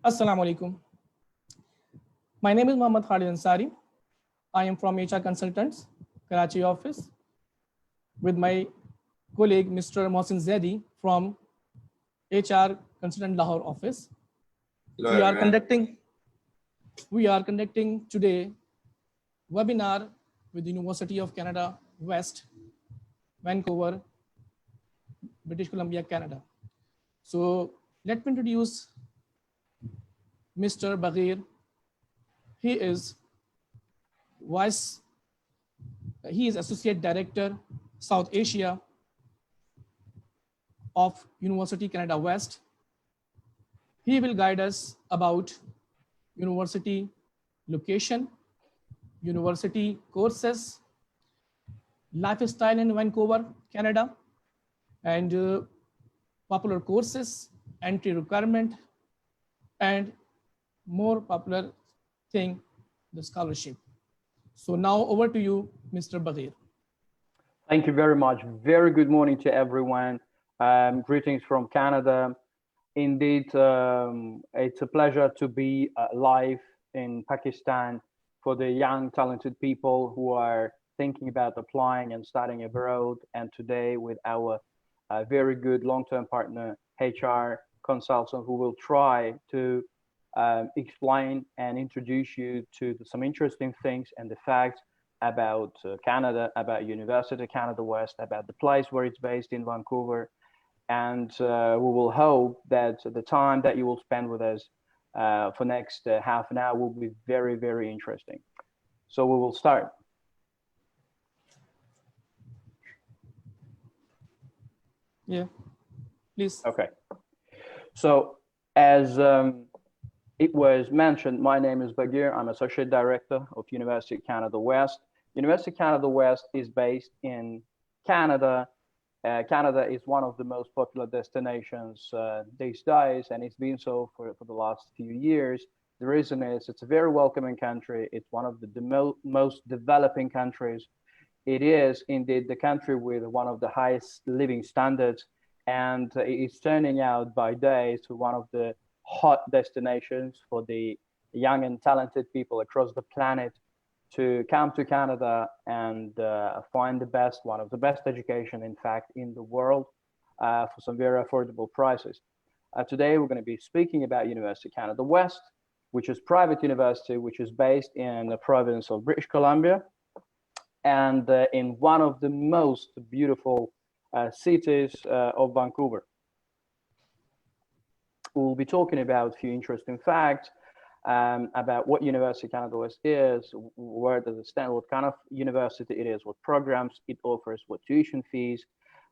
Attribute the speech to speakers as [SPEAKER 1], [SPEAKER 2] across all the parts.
[SPEAKER 1] Assalamu alaikum. My name is Mohammad Khalid Ansari. I am from HR Consultants, Karachi office, with my colleague Mr. Mohsin Zaidi from HR Consultant Lahore office.
[SPEAKER 2] Hello,
[SPEAKER 1] We are conducting today webinar with the University of Canada West, Vancouver, British Columbia, Canada. So let me introduce Mr. Baghir. He is Associate Director, South Asia of University Canada West. He will guide us about university location, university courses, lifestyle in Vancouver, Canada, and popular courses, entry requirement, and more popular thing, the scholarship. So now over to you, Mr. Baghir.
[SPEAKER 3] Thank you very much. Very good morning to everyone. Greetings from Canada. Indeed, it's a pleasure to be live in Pakistan for the young, talented people who are thinking about applying and studying abroad. And today with our very good long-term partner, HR consultant, who will try to explain and introduce you to some interesting things and the facts about Canada, about University Canada West, about the place where it's based in Vancouver. And we will hope that the time that you will spend with us for next half an hour will be very, very interesting. So we will start.
[SPEAKER 1] Yeah, please.
[SPEAKER 3] Okay. So as it was mentioned, my name is Baghir. I'm Associate Director of University Canada West. University Canada West is based in Canada. Canada is one of the most popular destinations these days, and it's been so for the last few years. The reason is it's a very welcoming country. It's one of the most developing countries. It is indeed the country with one of the highest living standards, and it's turning out by day to one of the hot destinations for the young and talented people across the planet to come to Canada and find one of the best education, in fact, in the world for some very affordable prices. Today, we're going to be speaking about University Canada West, which is a private university, which is based in the province of British Columbia and in one of the most beautiful cities of Vancouver. We'll be talking about a few interesting facts about what University Canada West is, where does it stand, what kind of university it is, what programs it offers, what tuition fees,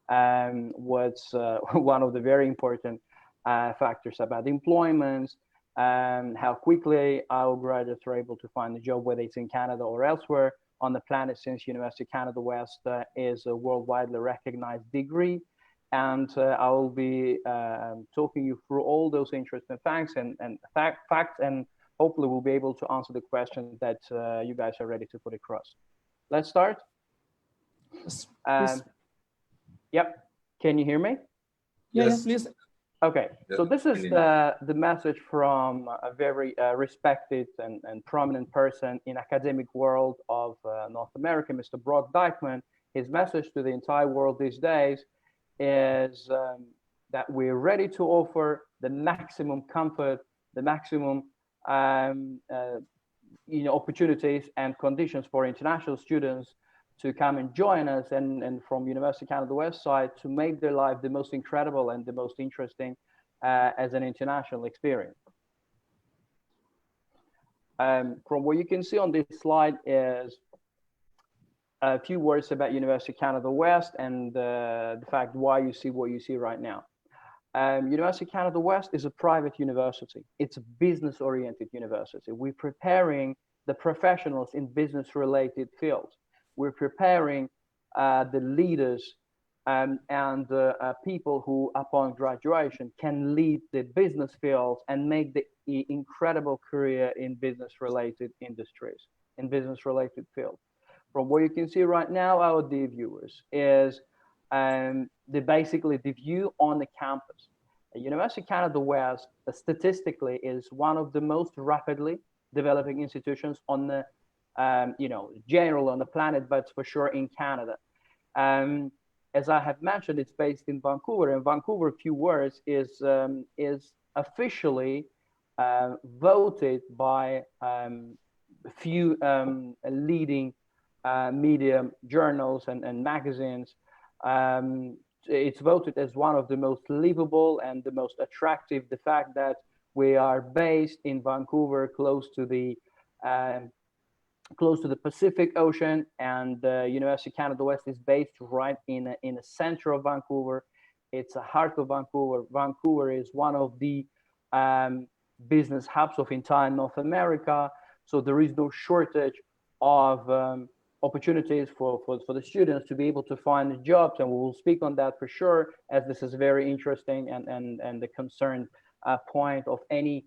[SPEAKER 3] what's one of the very important factors about employment, how quickly our graduates are able to find a job, whether it's in Canada or elsewhere on the planet, since University Canada West is a worldwide recognized degree. And I will be talking you through all those interesting facts and facts, and hopefully we'll be able to answer the questions that you guys are ready to put across. Let's start.
[SPEAKER 1] Yes,
[SPEAKER 3] yep. Can you hear me?
[SPEAKER 1] Yes, please.
[SPEAKER 3] Okay, so this is the message from a very respected and prominent person in academic world of North America, Mr. Brock Dykeman. His message to the entire world these days is that we're ready to offer the maximum comfort, the maximum opportunities and conditions for international students to come and join us, and from University Canada West side to make their life the most incredible and the most interesting as an international experience. From what you can see on this slide is a few words about University Canada West and the fact why you see what you see right now. University Canada West is a private university. It's a business-oriented university. We're preparing the professionals in business-related fields. We're preparing the leaders and people who, upon graduation, can lead the business fields and make the incredible career in business-related industries, in business-related fields. From what you can see right now, our dear viewers, is basically the view on the campus. University of Canada West statistically is one of the most rapidly developing institutions on the, general on the planet, but for sure in Canada. As I have mentioned, it's based in Vancouver, and Vancouver, a few words, is officially voted by a few leading media journals and magazines. It's voted as one of the most livable and the most attractive. The fact that we are based in Vancouver, close to the Pacific Ocean, and University of Canada West is based right in the center of Vancouver. It's the heart of Vancouver. Vancouver is one of the business hubs of entire North America, so there is no shortage of opportunities for the students to be able to find jobs, and we will speak on that for sure, as this is very interesting and the concern point of any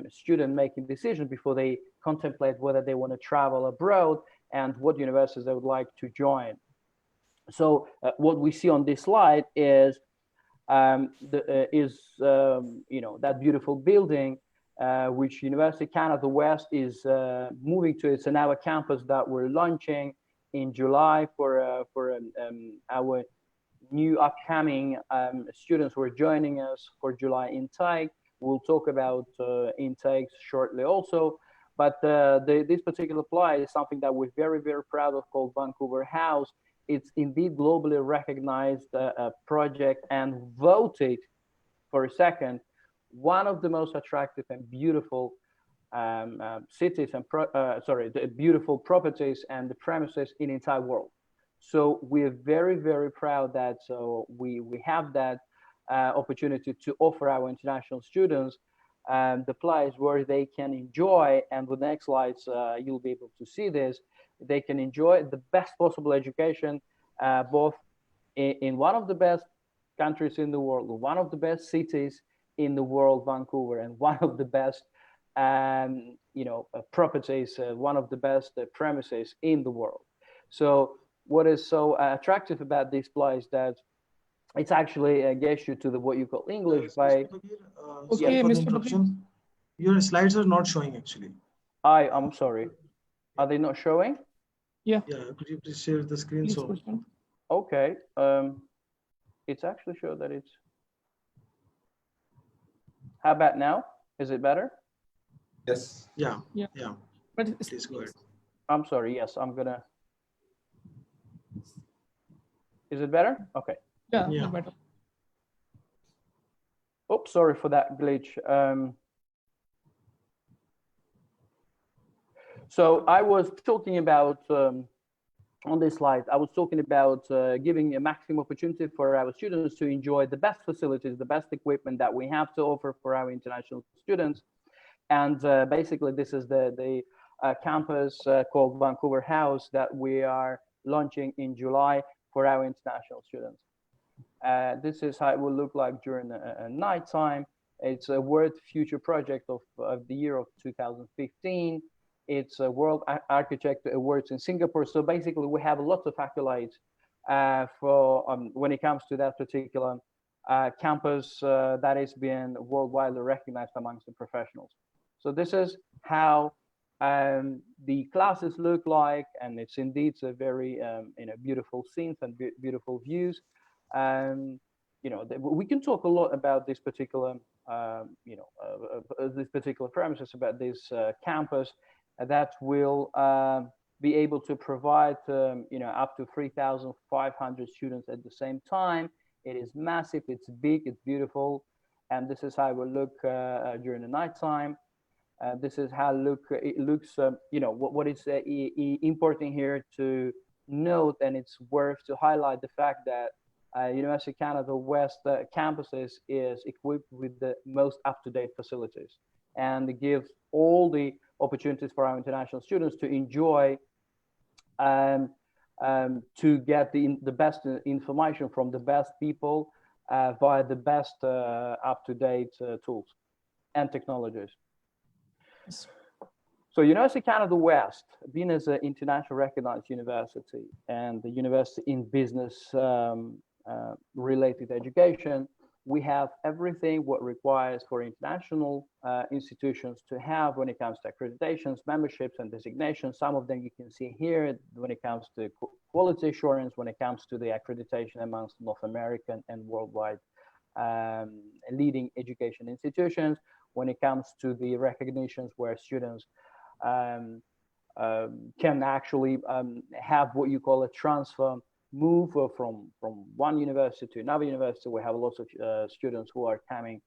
[SPEAKER 3] student making decisions before they contemplate whether they want to travel abroad and what universities they would like to join. So what we see on this slide is that beautiful building, which University of Canada West is moving to. It's another campus that we're launching in July for our new upcoming students who are joining us for July intake. We'll talk about intakes shortly also, but this particular place is something that we're very, very proud of, called Vancouver House. It's indeed globally recognized project and voted for a second one of the most attractive and beautiful cities and the beautiful properties and the premises in the entire world. So we're very, very proud that we have that opportunity to offer our international students the place where they can enjoy, and with the next slides you'll be able to see this, they can enjoy the best possible education, both in one of the best countries in the world, one of the best cities in the world, Vancouver, and one of the best properties, one of the best premises in the world. So what is so attractive about this place that it's actually gets you to the what you call English by.
[SPEAKER 1] Okay, Mr.
[SPEAKER 2] Interruption. Your slides are not showing actually.
[SPEAKER 3] I'm sorry. Are they not showing?
[SPEAKER 1] Yeah.
[SPEAKER 2] Yeah. Could you please share the screen?
[SPEAKER 1] Please
[SPEAKER 2] So
[SPEAKER 1] question.
[SPEAKER 3] Okay. It's actually show that it's. How about now? Is it better?
[SPEAKER 4] Yes.
[SPEAKER 2] yeah.
[SPEAKER 1] Yeah.
[SPEAKER 2] Yeah.
[SPEAKER 1] But it's,
[SPEAKER 2] Please go ahead.
[SPEAKER 3] I'm sorry. Yes, I'm gonna. Is it better? Okay.
[SPEAKER 1] yeah,
[SPEAKER 2] Yeah.
[SPEAKER 1] better.
[SPEAKER 3] Oops, sorry for that glitch. So I was talking about, on this slide, I was talking about giving a maximum opportunity for our students to enjoy the best facilities, the best equipment that we have to offer for our international students. And basically, this is the campus called Vancouver House that we are launching in July for our international students. This is how it will look like during a nighttime. It's a World Future Project of the year of 2015. It's a World Architect Awards in Singapore. So basically, we have lots of accolades for when it comes to that particular campus that is being worldwide recognized amongst the professionals. So this is how the classes look like, and it's indeed a very beautiful scenes and beautiful views. We can talk a lot about this particular premises, about this campus that will be able to provide up to 3,500 students at the same time. It is massive, it's big, it's beautiful, and this is how it will look during the nighttime. This is how it looks. What is important here to note, and it's worth to highlight the fact that University of Canada West campuses is equipped with the most up-to-date facilities, and it gives all the opportunities for our international students to enjoy to get the best information from the best people via the best up-to-date tools and technologies. So University of Canada West, being as an international recognized university and the university in business related education, we have everything what requires for international institutions to have when it comes to accreditations, memberships, and designations. Some of them you can see here when it comes to quality assurance, when it comes to the accreditation amongst North American and worldwide leading education institutions, when it comes to the recognitions where students can actually have what you call a transfer move from one university to another university. We have lots of students who are coming,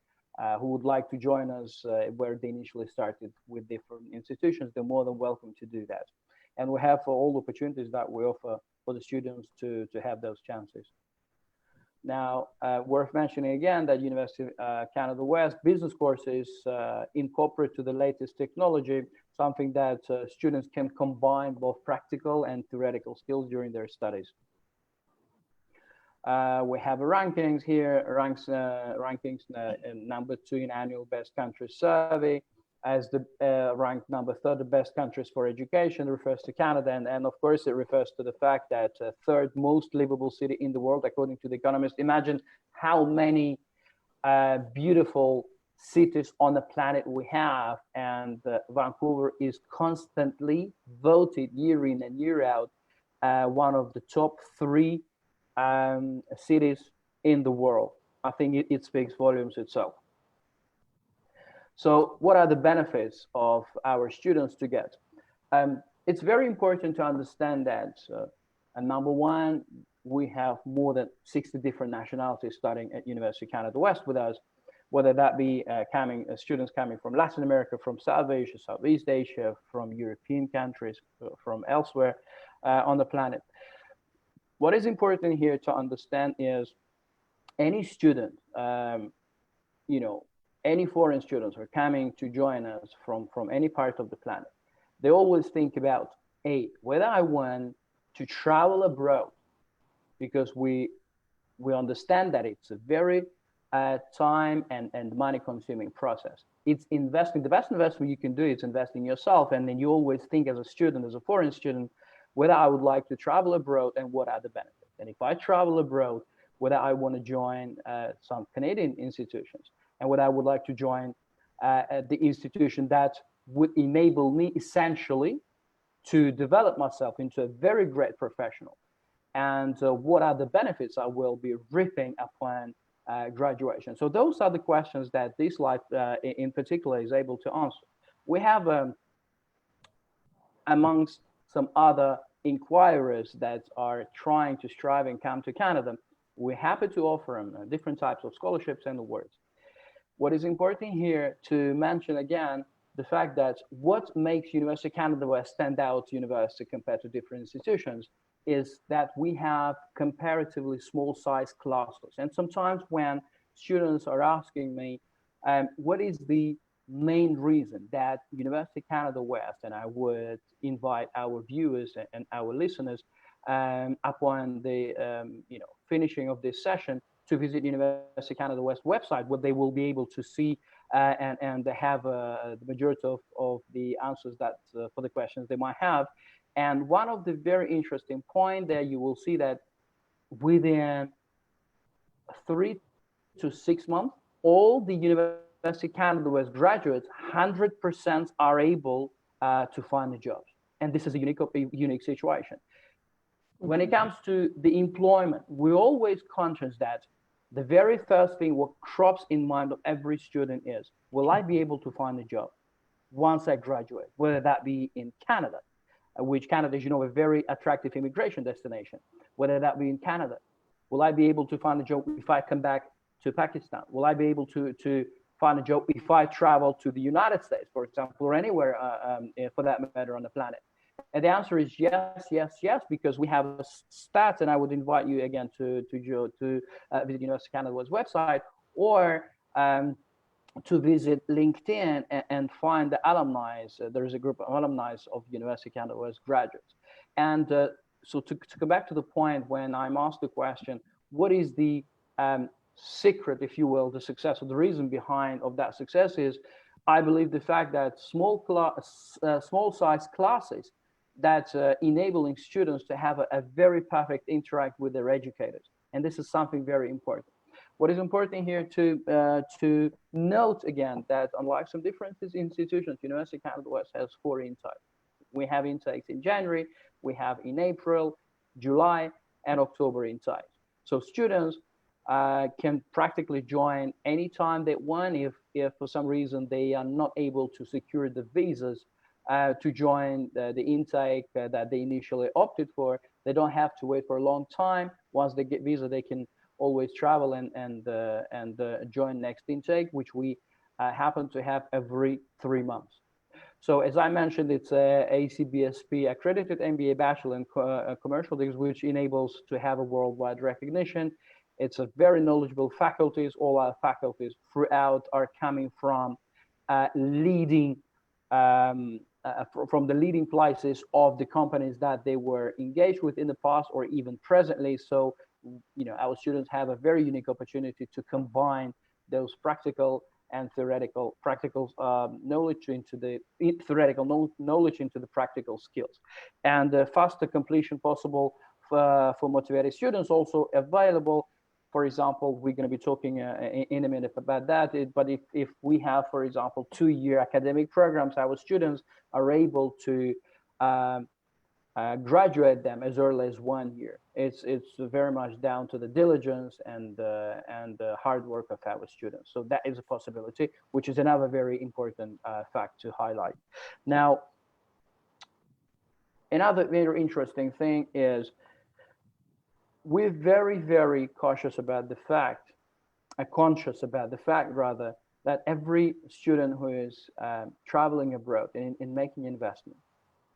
[SPEAKER 3] who would like to join us where they initially started with different institutions. They're more than welcome to do that. And we have all the opportunities that we offer for the students to have those chances. Now, worth mentioning again that University of Canada West business courses incorporate to the latest technology, something that students can combine both practical and theoretical skills during their studies. We have rankings here, rankings number 2 in annual best countries survey, as the ranked number 3rd the best countries for education, refers to Canada, and of course it refers to the fact that 3rd most livable city in the world according to The Economist. Imagine how many beautiful cities on the planet we have, and Vancouver is constantly voted year in and year out one of the top 3 cities in the world. I think it speaks volumes itself. So what are the benefits of our students to get? It's very important to understand that, number one, we have more than 60 different nationalities studying at University of Canada West with us, whether that be students coming from Latin America, from South Asia, Southeast Asia, from European countries, from elsewhere on the planet. What is important here to understand is any student, any foreign students are coming to join us from any part of the planet. They always think about, whether I want to travel abroad, because we understand that it's a very time and money consuming process. It's investing. The best investment you can do is invest in yourself. And then you always think as a student, as a foreign student, whether I would like to travel abroad and what are the benefits. And if I travel abroad, whether I want to join some Canadian institutions, and whether I would like to join the institution that would enable me essentially to develop myself into a very great professional. And what are the benefits I will be reaping upon graduation? So those are the questions that this slide in particular is able to answer. We have, amongst some other inquirers that are trying to strive and come to Canada, we're happy to offer them different types of scholarships and awards. What is important here to mention again, the fact that what makes University of Canada West stand out university compared to different institutions is that we have comparatively small size classes. And sometimes when students are asking me, what is the main reason that University of Canada West, and I would invite our viewers and our listeners upon the finishing of this session to visit University of Canada West website, where they will be able to see and they have the majority of the answers that for the questions they might have. And one of the very interesting point there, you will see that within 3 to 6 months, all the University of Canada West graduates, 100% are able to find a job. And this is a unique situation. When it comes to the employment, we're always conscious that the very first thing what crops in mind of every student is, will I be able to find a job once I graduate, whether that be in Canada, which Canada is, a very attractive immigration destination, whether that be in Canada, will I be able to find a job if I come back to Pakistan? Will I be able to find a job if I travel to the United States, for example, or anywhere for that matter on the planet? And the answer is yes, yes, yes, because we have stats, and I would invite you again to visit University of Canada West website, or to visit LinkedIn and find the alumni. There is a group of alumni of University of Canada West graduates. And so to come back to the point when I'm asked the question, what is the secret, if you will, the success, or the reason behind of that success is, I believe the fact that small size classes that's enabling students to have a very perfect interact with their educators. And this is something very important. what is important here to note again that unlike some different institutions, University of Canada West has 4 intakes. We have intakes in January, we have in April, July, and October intakes. So students can practically join anytime they want. If for some reason they are not able to secure the visas to join the intake that they initially opted for, they don't have to wait for a long time. Once they get visa, they can always travel and join next intake, which we happen to have every 3 months. So as I mentioned, it's a ACBSP accredited MBA Bachelor in Commercial Degrees, which enables to have a worldwide recognition. It's a very knowledgeable faculties. All our faculties throughout are coming from leading from the leading places of the companies that they were engaged with in the past or even presently. So, you know, our students have a very unique opportunity to combine those practical and theoretical knowledge into the theoretical knowledge into the practical skills, and faster completion possible for motivated students also available. For example, we're going to be talking in a minute about that. But if we have, for example, 2-year academic programs, our students are able to graduate them as early as 1 year. It's very much down to the diligence and the hard work of our students. So that is a possibility, which is another very important fact to highlight. Now, another very interesting thing is we're very, very cautious about the fact, conscious about the fact rather, that every student who is traveling abroad in making investment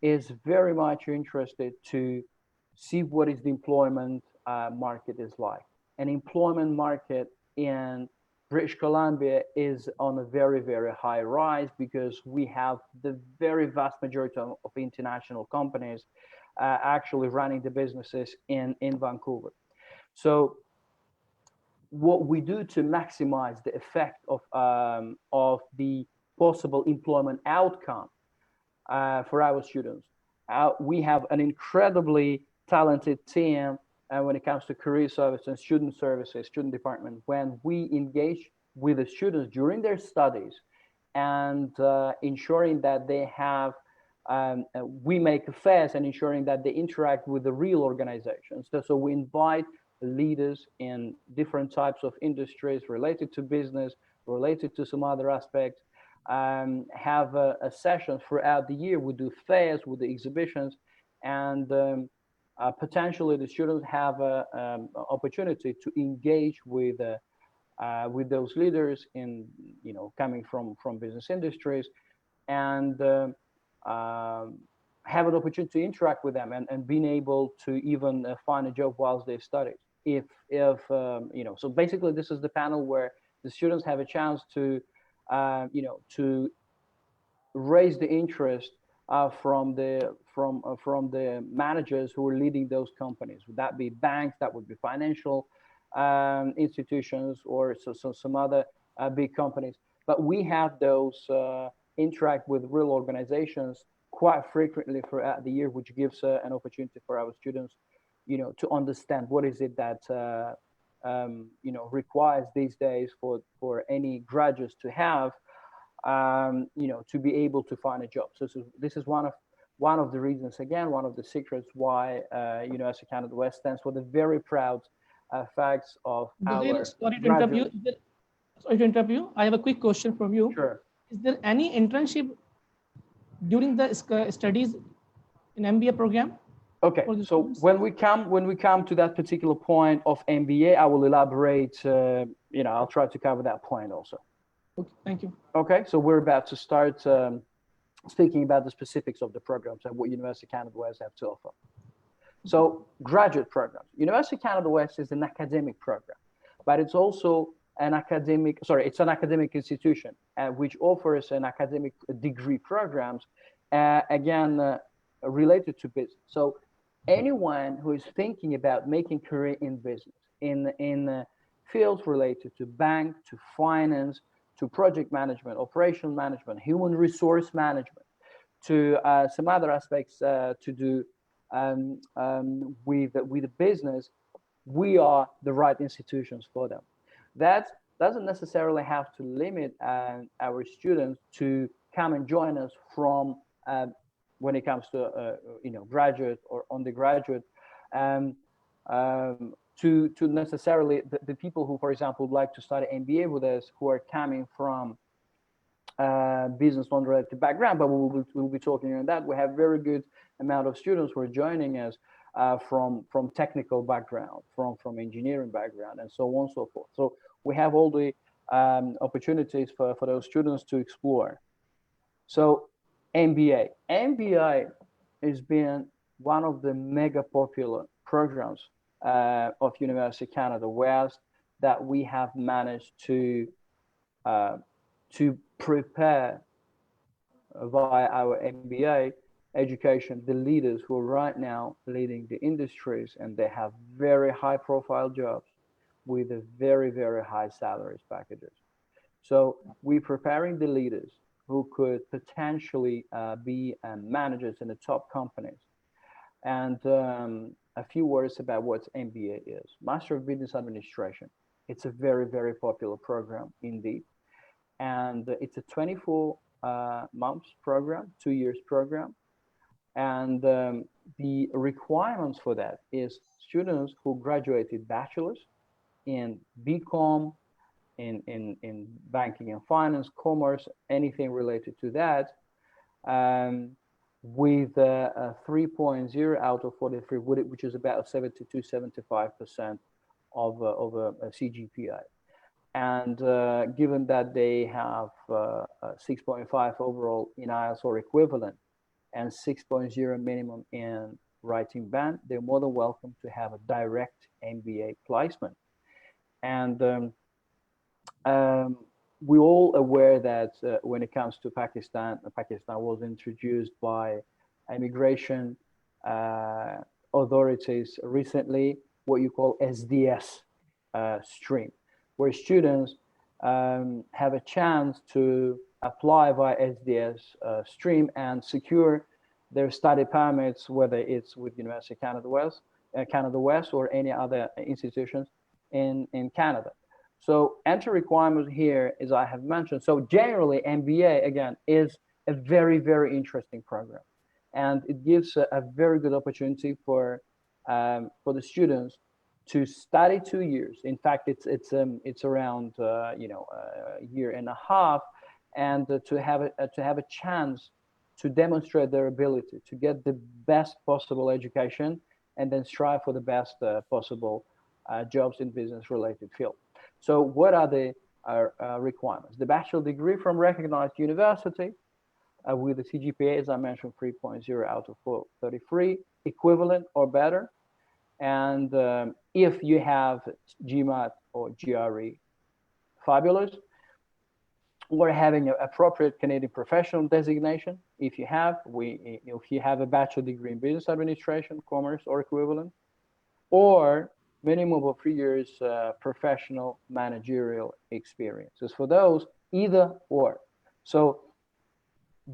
[SPEAKER 3] is very much interested to see what is the employment market is like. An employment market in British Columbia is on a very, very high rise because we have the very vast majority of international companies actually running the businesses in Vancouver. So what we do to maximize the effect of the possible employment outcome for our students, we have an incredibly talented team when it comes to career service and student services, student department, when we engage with the students during their studies and ensuring that they have we make affairs and ensuring that they interact with the real organizations. So we invite leaders in different types of industries related to business, related to some other aspects, have a session throughout the year. We do fairs with the exhibitions, and potentially the students have an opportunity to engage with those leaders in, you know, coming from business industries, and have an opportunity to interact with them and being able to even find a job whilst they study. If you know, so basically this is the panel where the students have a chance to you know, to raise the interest from the managers who are leading those companies. Would that be banks? That would be financial institutions, or some other big companies. But we have those interact with real organizations quite frequently throughout the year, which gives an opportunity for our students, you know, to understand what is it that you know, requires these days for any graduates to have, you know, to be able to find a job. So this is one of the reasons, again, one of the secrets why University of Canada West stands for the very proud facts of our
[SPEAKER 1] Sorry to
[SPEAKER 3] graduates.
[SPEAKER 1] interrupt you. I have a quick question from you.
[SPEAKER 3] Sure.
[SPEAKER 1] Is there any internship during the studies in MBA program?
[SPEAKER 3] Okay, so when we come to that particular point of MBA, I will elaborate. You know, I'll try to cover that point also.
[SPEAKER 1] Okay, thank you.
[SPEAKER 3] Okay, so we're about to start speaking about the specifics of the programs and what University of Canada West have to offer. So graduate programs. University of Canada West is an academic program, but it's also an academic, it's an academic institution which offers an academic degree programs, again, related to business. So anyone who is thinking about making career in business, in fields related to bank, to finance, to project management, operational management, human resource management, to some other aspects to do with the business, we are the right institutions for them. That doesn't necessarily have to limit our students to come and join us from when it comes to graduate or undergraduate, um, to necessarily the people who, for example, would like to study MBA with us, who are coming from business non-related background, but we'll be talking on that. We have very good amount of students who are joining us from technical background, from engineering background, and so on and so forth. So we have all the opportunities for those students to explore. So MBA has been one of the mega popular programs of University of Canada West that we have managed to prepare via our MBA education the leaders who are right now leading the industries, and they have very high profile jobs with a very, very high salaries packages. So we're preparing the leaders who could potentially be managers in the top companies. And a few words about what MBA is. Master of Business Administration. It's a very, very popular program indeed. And it's a 24 months program, 2 years program. And the requirements for that is students who graduated bachelor's in BCom, in banking and finance, commerce, anything related to that, with a 3.0 out of 43, which is about 72, 75% of a CGPA. And given that they have 6.5 overall in IELTS or equivalent and 6.0 minimum in writing band, they're more than welcome to have a direct MBA placement. And we're all aware that when it comes to Pakistan, Pakistan was introduced by immigration authorities recently, what you call SDS stream, where students have a chance to apply via SDS stream and secure their study permits, whether it's with University of Canada West or any other institutions in Canada. So entry requirements here, as I have mentioned. So generally MBA, again, is a very, very interesting program. And it gives a very good opportunity for the students to study 2 years. In fact, it's around a year and a half, and to have a chance to demonstrate their ability to get the best possible education, and then strive for the best possible jobs in business-related field. So, what are the requirements? The bachelor degree from recognized university with the CGPA, as I mentioned, 3.0 out of 33, equivalent or better. And if you have GMAT or GRE, fabulous. Or having an appropriate Canadian professional designation, if you have, if you have a bachelor degree in business administration, commerce, or equivalent, or minimum of 3 years professional managerial experiences. For those, either or. So,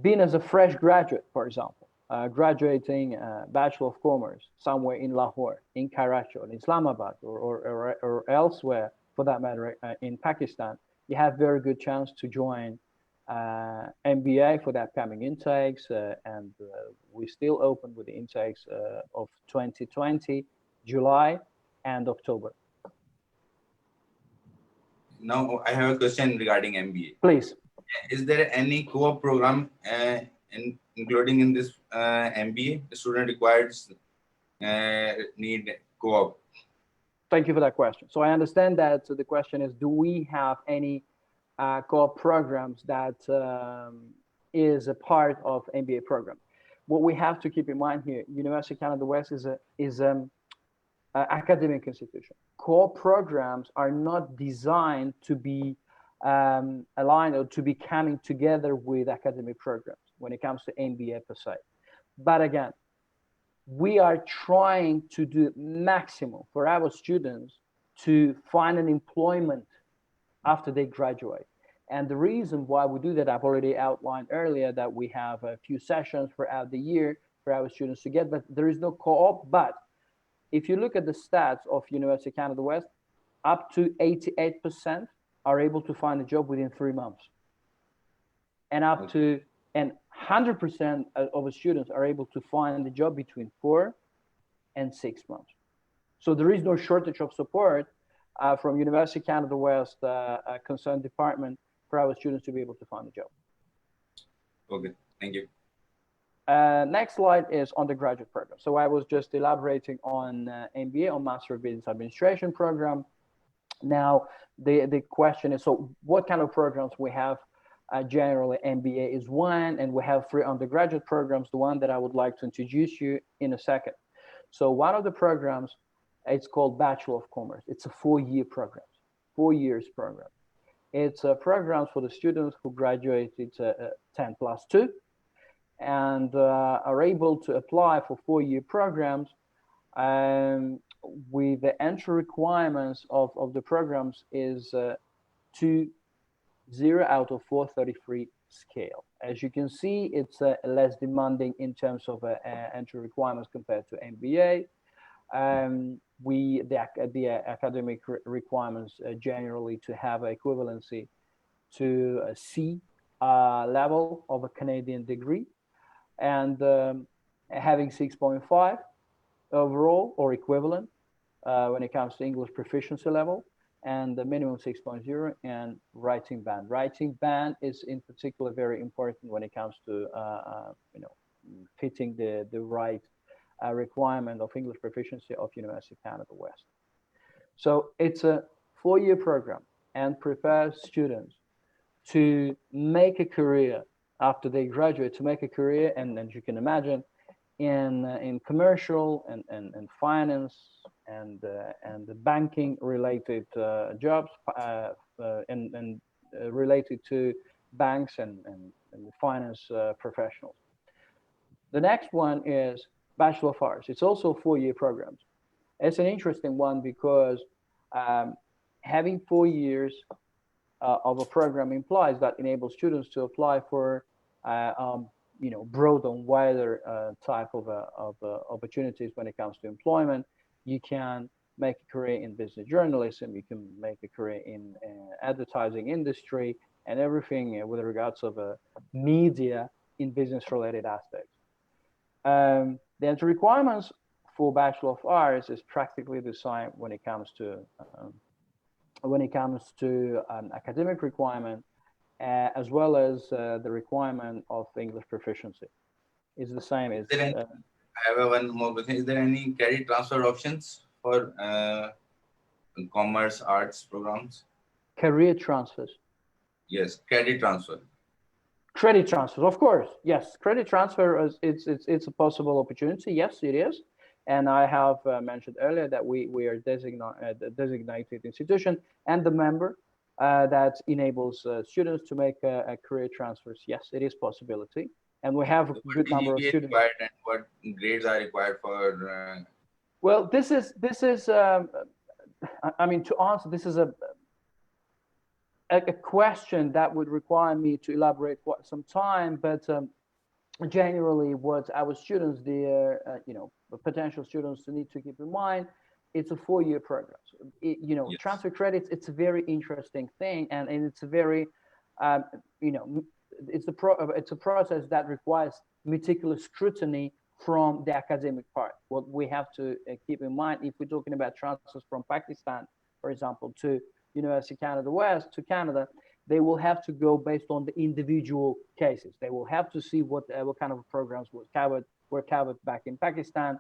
[SPEAKER 3] being as a fresh graduate, for example, graduating Bachelor of Commerce somewhere in Lahore, in Karachi, or in Islamabad, or elsewhere, for that matter, in Pakistan, you have very good chance to join MBA for the upcoming intakes, and we're still open with the intakes of 2020, July and October.
[SPEAKER 4] Now, I have a question regarding MBA.
[SPEAKER 3] Please.
[SPEAKER 4] Is there any co-op program including in this MBA? The student requires need co-op.
[SPEAKER 3] Thank you for that question. So I understand that the question is, do we have any co-op programs that is a part of MBA program? What we have to keep in mind here, University of Canada West is an academic institution. Co-op programs are not designed to be aligned or to be coming together with academic programs when it comes to MBA per se. But again, we are trying to do maximum for our students to find an employment after they graduate. And the reason why we do that, I've already outlined earlier, that we have a few sessions throughout the year for our students to get, but there is no co-op. But if you look at the stats of University of Canada West, up to 88% are able to find a job within 3 months. And up to 100% of the students are able to find a job between 4 and 6 months. So there is no shortage of support from University of Canada West concerned department for our students to be able to find a job.
[SPEAKER 4] Okay, thank you.
[SPEAKER 3] Next slide is undergraduate program. So I was just elaborating on MBA, on Master of Business Administration program. Now the question is, so what kind of programs we have? Generally, MBA is one, and we have 3 undergraduate programs, the one that I would like to introduce you in a second. So one of the programs, it's called Bachelor of Commerce. It's a 4-year program, 4 years program. It's programs for the students who graduated 10+2 and are able to apply for 4-year programs with the entry requirements of the programs is 2.0 out of 433 scale. As you can see, it's less demanding in terms of entry requirements compared to MBA. The academic requirements generally to have equivalency to a C level of a Canadian degree, and having 6.5 overall or equivalent when it comes to English proficiency level, and the minimum 6.0, and writing band. Writing band is in particular very important when it comes to fitting the right requirement of English proficiency of University of Canada West. So it's a 4-year program and prepares students to make a career after they graduate, to make a career, and as you can imagine, in commercial and finance and the banking related jobs and related to banks and finance professionals. The next one is Bachelor of Arts. It's also a 4-year program. It's an interesting one because having 4 years of a program implies that enables students to apply for broad and wider type of opportunities when it comes to employment. You can make a career in business journalism, you can make a career in advertising industry, and everything with regards of media in business related aspects. The entry requirements for Bachelor of Arts is practically the same when it comes to academic requirement, as well as the requirement of English proficiency. Is the same as.
[SPEAKER 4] I have one more question. Is there any credit transfer options for commerce arts programs?
[SPEAKER 3] Career transfers.
[SPEAKER 4] Yes, credit transfer.
[SPEAKER 3] Credit transfers, of course. Yes, credit transfer it's a possible opportunity. Yes, it is. And I have mentioned earlier that we are designated institution and the member that enables students to make a career transfers. Yes, it is possibility. And we have a good number of students.
[SPEAKER 4] And what grades are required for?
[SPEAKER 3] Well, this is. I mean, to answer, this is a question that would require me to elaborate quite some time. But generally, what our students, potential students, need to keep in mind, it's a 4-year program. So yes. Transfer credits. It's a very interesting thing, and it's a very, it's a process that requires meticulous scrutiny from the academic part. What we have to keep in mind, if we're talking about transfers from Pakistan, for example, to University of Canada West to Canada, they will have to go based on the individual cases. They will have to see what kind of programs were covered back in Pakistan,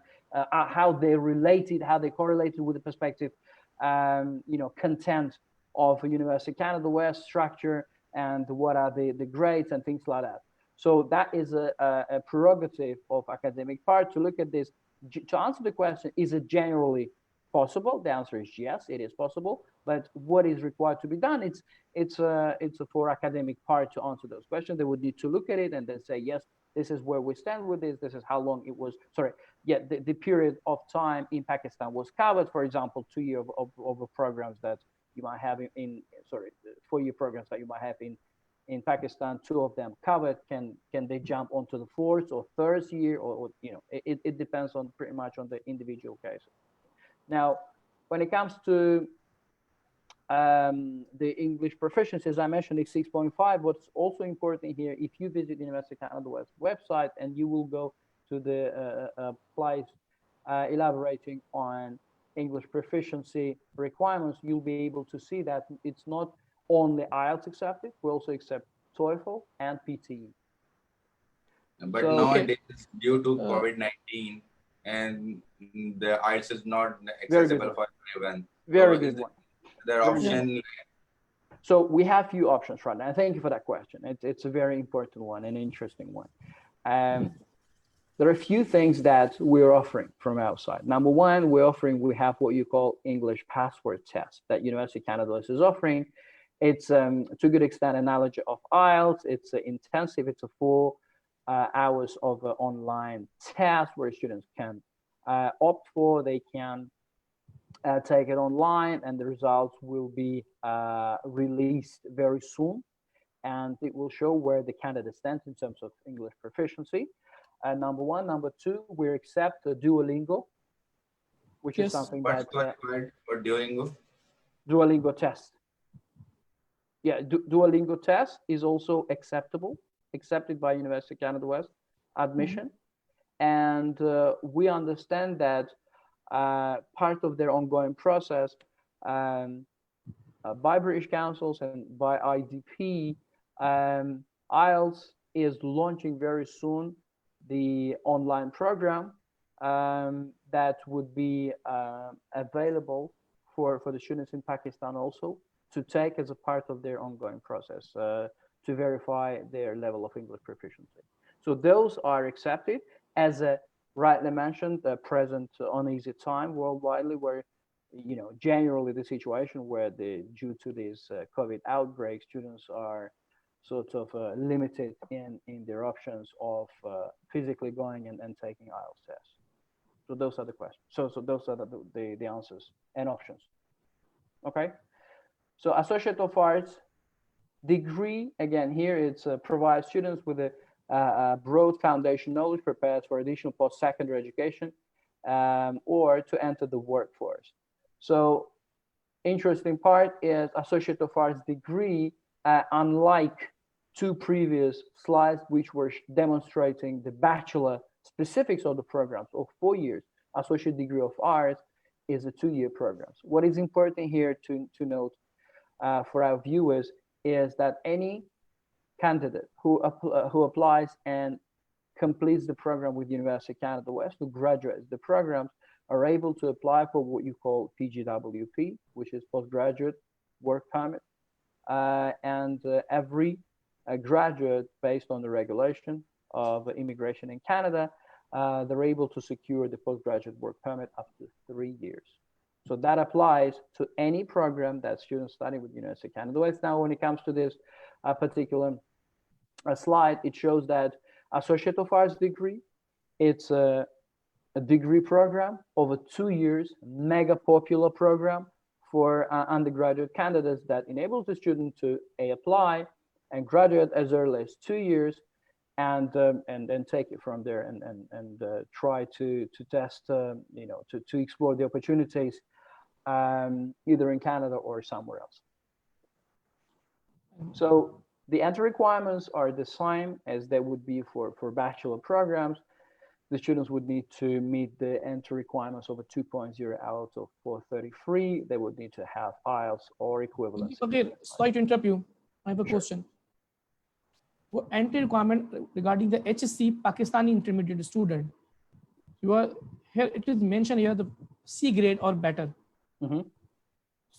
[SPEAKER 3] how they related, how they correlated with the perspective, content of a University of Canada West structure, and what are the grades and things like that. So that is a prerogative of academic part to look at this. To answer the question, is it generally possible? The answer is yes, it is possible. But what is required to be done? It's for academic part to answer those questions. They would need to look at it and then say, yes, this is where we stand with this. This is how long it was. The period of time in Pakistan was covered. For example, 2 years of programs that you might have 4-year programs that you might have in Pakistan, 2 of them covered. Can they jump onto the 4th or 3rd year, or it depends on pretty much on the individual cases. Now, when it comes to The English proficiency, as I mentioned, is 6.5. What's also important here, if you visit University of Canada West website and you will go to the place elaborating on English proficiency requirements, you'll be able to see that it's not only IELTS accepted, we also accept TOEFL and PTE.
[SPEAKER 4] But
[SPEAKER 3] So,
[SPEAKER 4] nowadays, due to COVID-19, and the IELTS is not
[SPEAKER 3] Very good
[SPEAKER 4] accessible for everyone.
[SPEAKER 3] Very
[SPEAKER 4] So
[SPEAKER 3] good
[SPEAKER 4] is
[SPEAKER 3] one.
[SPEAKER 4] there
[SPEAKER 3] Very
[SPEAKER 4] option?
[SPEAKER 3] So we have few options right now. Thank you for that question. It's a very important one, an interesting one. There are a few things that we're offering from outside. Number one, we have what you call English password test that University of Canada West is offering. It's to a good extent a knowledge of IELTS. It's intensive. It's a 4 hours of online test where students can opt for. They can take it online, and the results will be released very soon. And it will show where the candidate stands in terms of English proficiency. Number one. Number two, we accept Duolingo, which is something
[SPEAKER 4] What's
[SPEAKER 3] that
[SPEAKER 4] required for Duolingo?
[SPEAKER 3] Duolingo test. Yeah, Duolingo test is also accepted by University of Canada West admission. And we understand that part of their ongoing process by British councils and by IDP, IELTS is launching very soon the online program that would be available for the students in Pakistan also to take as a part of their ongoing process to verify their level of English proficiency. So those are accepted as a rightly mentioned present uneasy time worldwide, where generally the situation where due to these COVID outbreaks, students are sort of limited in their options of physically going and taking IELTS tests. So those are the questions. So those are the answers and options. Okay. So Associate of Arts degree, again, here it's provides students with a broad foundation knowledge prepared for additional post-secondary education or to enter the workforce. So interesting part is Associate of Arts degree, unlike two previous slides, which were demonstrating the bachelor specifics of the programs of 4 years, Associate degree of Arts is a 2-year program. What is important here to note for our viewers is that any candidate who applies and completes the program with University of Canada West, who graduates the programs, are able to apply for what you call PGWP, which is postgraduate work permit. And every graduate, based on the regulation of immigration in Canada, they're able to secure the postgraduate work permit up to 3 years. So that applies to any program that students study with University of Canada West. Now, when it comes to this particular slide, it shows that Associate of Arts degree, it's a degree program over 2 years, mega popular program for undergraduate candidates that enables the student to apply and graduate as early as 2 years, and then take it from there and try to test, to explore the opportunities either in Canada or somewhere else. So the entry requirements are the same as they would be for bachelor programs. The students would need to meet the entry requirements of a 2.0 out of 433. They would need to have IELTS or equivalent.
[SPEAKER 1] Okay, sorry to interrupt you. I have a question. Entry requirement regarding the HSC Pakistani intermediate student. You are here. It is mentioned here the C grade or better.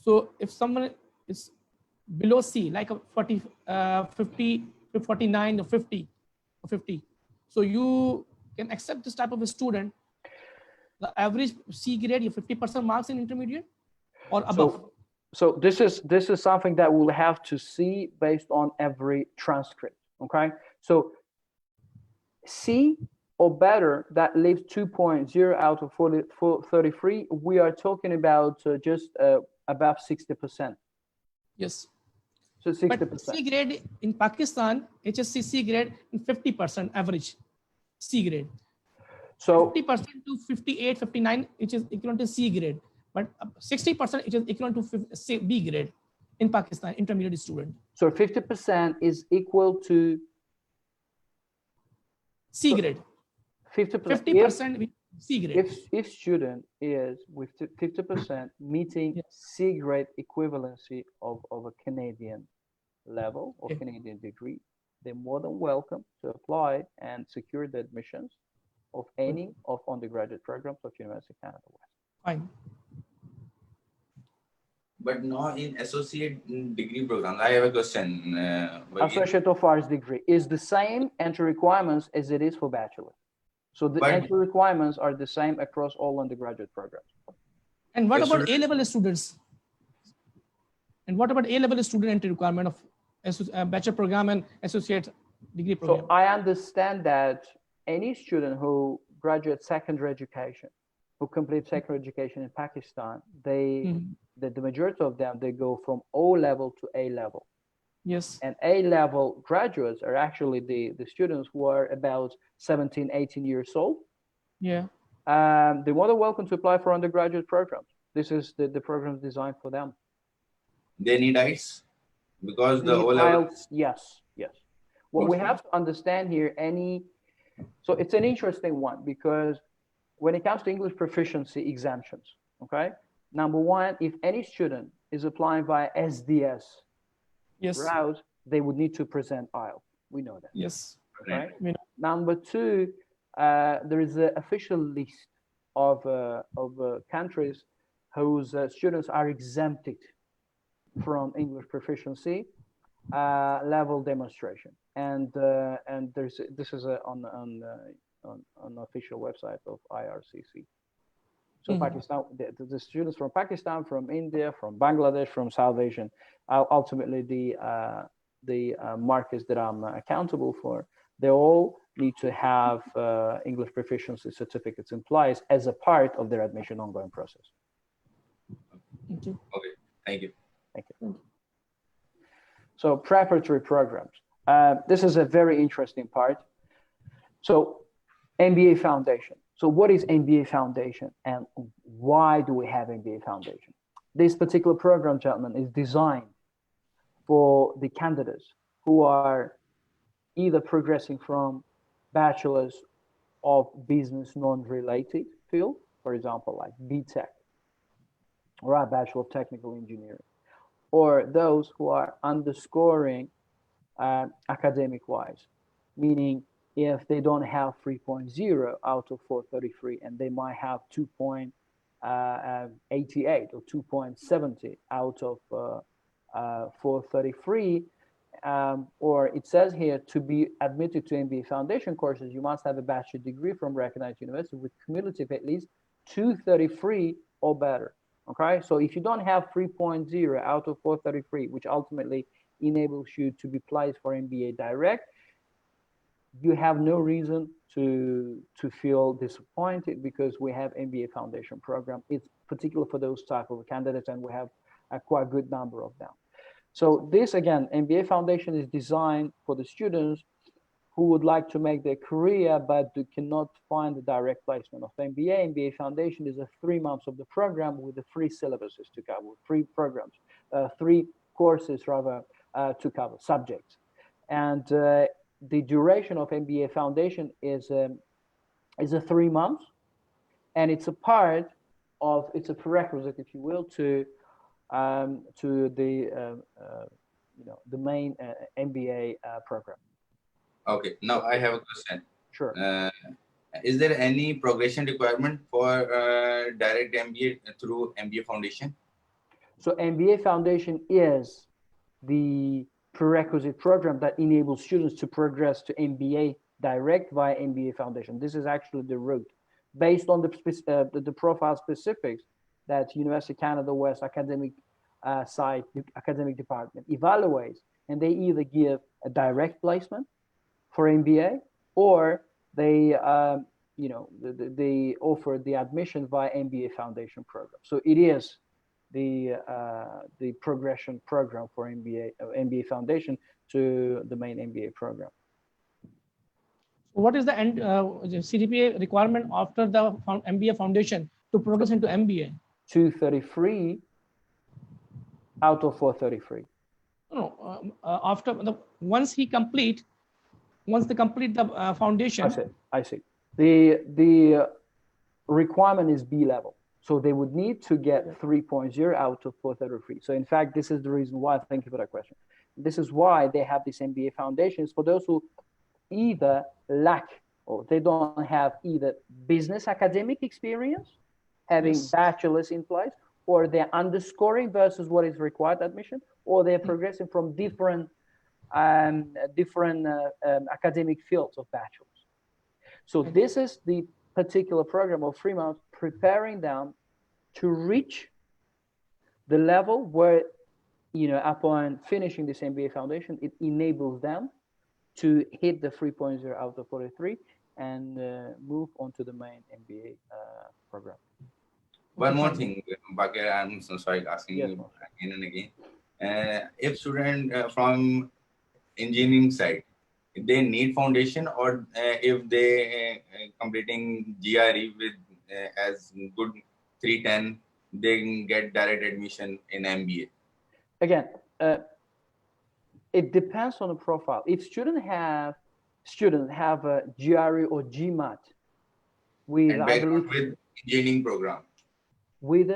[SPEAKER 1] So if someone is below C, like a 40, 50, 49 or 50, so you can accept this type of a student, the average C grade, 50% marks in intermediate or above.
[SPEAKER 3] So this is something that we'll have to see based on every transcript. Okay, so C or better, that leaves 2.0 out of 433. We are talking about just above 60%.
[SPEAKER 1] Yes.
[SPEAKER 3] So 60%.
[SPEAKER 1] But C grade in Pakistan, HSC C grade in 50% average C grade. So 50% to 58, 59, which is equivalent to C grade. but 60% it is equivalent to say B grade in Pakistan, intermediate student.
[SPEAKER 3] So 50% is equal to
[SPEAKER 1] C grade.
[SPEAKER 3] 50%.
[SPEAKER 1] 50% C grade.
[SPEAKER 3] If student is with 50% meeting
[SPEAKER 1] Yes.
[SPEAKER 3] C grade equivalency of a Canadian level or
[SPEAKER 1] Okay.
[SPEAKER 3] Canadian degree, they're more than welcome to apply and secure the admissions of any of undergraduate programs of University of Canada West.
[SPEAKER 1] Fine.
[SPEAKER 4] But not in associate degree programs. I have a question.
[SPEAKER 3] Associate of Arts degree is the same entry requirements as it is for bachelor. So the entry requirements are the same across all undergraduate programs.
[SPEAKER 1] And what about A-level students? And what about A-level student entry requirement of bachelor program and associate degree program?
[SPEAKER 3] So I understand that any student who graduates secondary education, who completes secondary education in Pakistan, the majority of them, they go from O level to A level.
[SPEAKER 1] Yes.
[SPEAKER 3] And A-level graduates are actually the students who are about 17, 18 years old.
[SPEAKER 1] Yeah.
[SPEAKER 3] They're more than welcome to apply for undergraduate programs. This is the program designed for them.
[SPEAKER 4] They need IELTS because
[SPEAKER 3] They
[SPEAKER 4] the
[SPEAKER 3] need
[SPEAKER 4] O-level.
[SPEAKER 3] IELTS, yes. What we have to understand here, so it's an interesting one because when it comes to English proficiency exemptions, okay? Number one, if any student is applying via SDS route, they would need to present IELTS. We know that.
[SPEAKER 1] Yes.
[SPEAKER 3] Right?
[SPEAKER 1] We know.
[SPEAKER 3] Number two, there is an official list of countries whose students are exempted from English proficiency level demonstration, and this is on the official website of IRCC. So Pakistan, the students from Pakistan, from India, from Bangladesh, from South Asian, ultimately the markets that I'm accountable for, they all need to have English proficiency certificates in place as a part of their admission ongoing process.
[SPEAKER 1] Thank you.
[SPEAKER 4] Okay, thank you.
[SPEAKER 3] Thank you. So preparatory programs. This is a very interesting part. So MBA Foundation. So what is MBA Foundation and why do we have MBA Foundation? This particular program, gentlemen, is designed for the candidates who are either progressing from bachelors of business non-related field, for example, like BTech, or a Bachelor of Technical Engineering, or those who are underscoring academic-wise, meaning if they don't have 3.0 out of 433 and they might have 2.88 or 2.70 out of 433, or it says here, to be admitted to MBA Foundation courses, you must have a bachelor degree from recognized university with cumulative at least 233 or better. Okay, so if you don't have 3.0 out of 433, which ultimately enables you to be placed for MBA direct, you have no reason to feel disappointed because we have MBA Foundation program. It's particular for those type of candidates, and we have a quite good number of them. So this, again, MBA Foundation is designed for the students who would like to make their career, but they cannot find the direct placement of MBA. MBA Foundation is a 3 months of the program with the 3 syllabuses to cover, 3 programs, 3 courses rather to cover, subjects. And the duration of MBA Foundation is a 3 months, and it's a part of, it's a prerequisite, if you will, to the the main MBA program.
[SPEAKER 4] Okay, now I have a question.
[SPEAKER 3] Sure.
[SPEAKER 4] Is there any progression requirement for direct MBA through MBA Foundation?
[SPEAKER 3] So MBA Foundation is the prerequisite program that enables students to progress to MBA direct via MBA Foundation. This is actually the route based on the profile specifics that University of Canada West academic side, academic department evaluates, and they either give a direct placement for MBA, or they they offer the admission via MBA Foundation program. So it is the progression program for MBA Foundation to the main MBA program.
[SPEAKER 1] What is the CGPA requirement after the MBA Foundation to progress into MBA?
[SPEAKER 3] 233 out of 433.
[SPEAKER 1] No, after once they complete the foundation.
[SPEAKER 3] I see. The requirement is B level. So they would need to get 3.0 out of 433. So in fact, this is the reason why, thank you for that question. This is why they have this MBA foundations for those who either lack or they don't have either business academic experience, having bachelor's in place, or they're underscoring versus what is required admission, or they're progressing from different academic fields of bachelor's. So this is the particular program of 3 months preparing them to reach the level where, you know, upon finishing this MBA foundation, it enables them to hit the 3.0 out of 43 and move on to the main MBA program.
[SPEAKER 4] One more thing, Bakir, I'm so sorry asking
[SPEAKER 3] Yes,
[SPEAKER 4] you again and again. If student from engineering side, if they need foundation, or if they completing GRE with as good 310, they can get direct admission in MBA.
[SPEAKER 3] Again, it depends on the profile. If students have a GRE or GMAT with,
[SPEAKER 4] and
[SPEAKER 3] I believe,
[SPEAKER 4] with engineering program.
[SPEAKER 3] With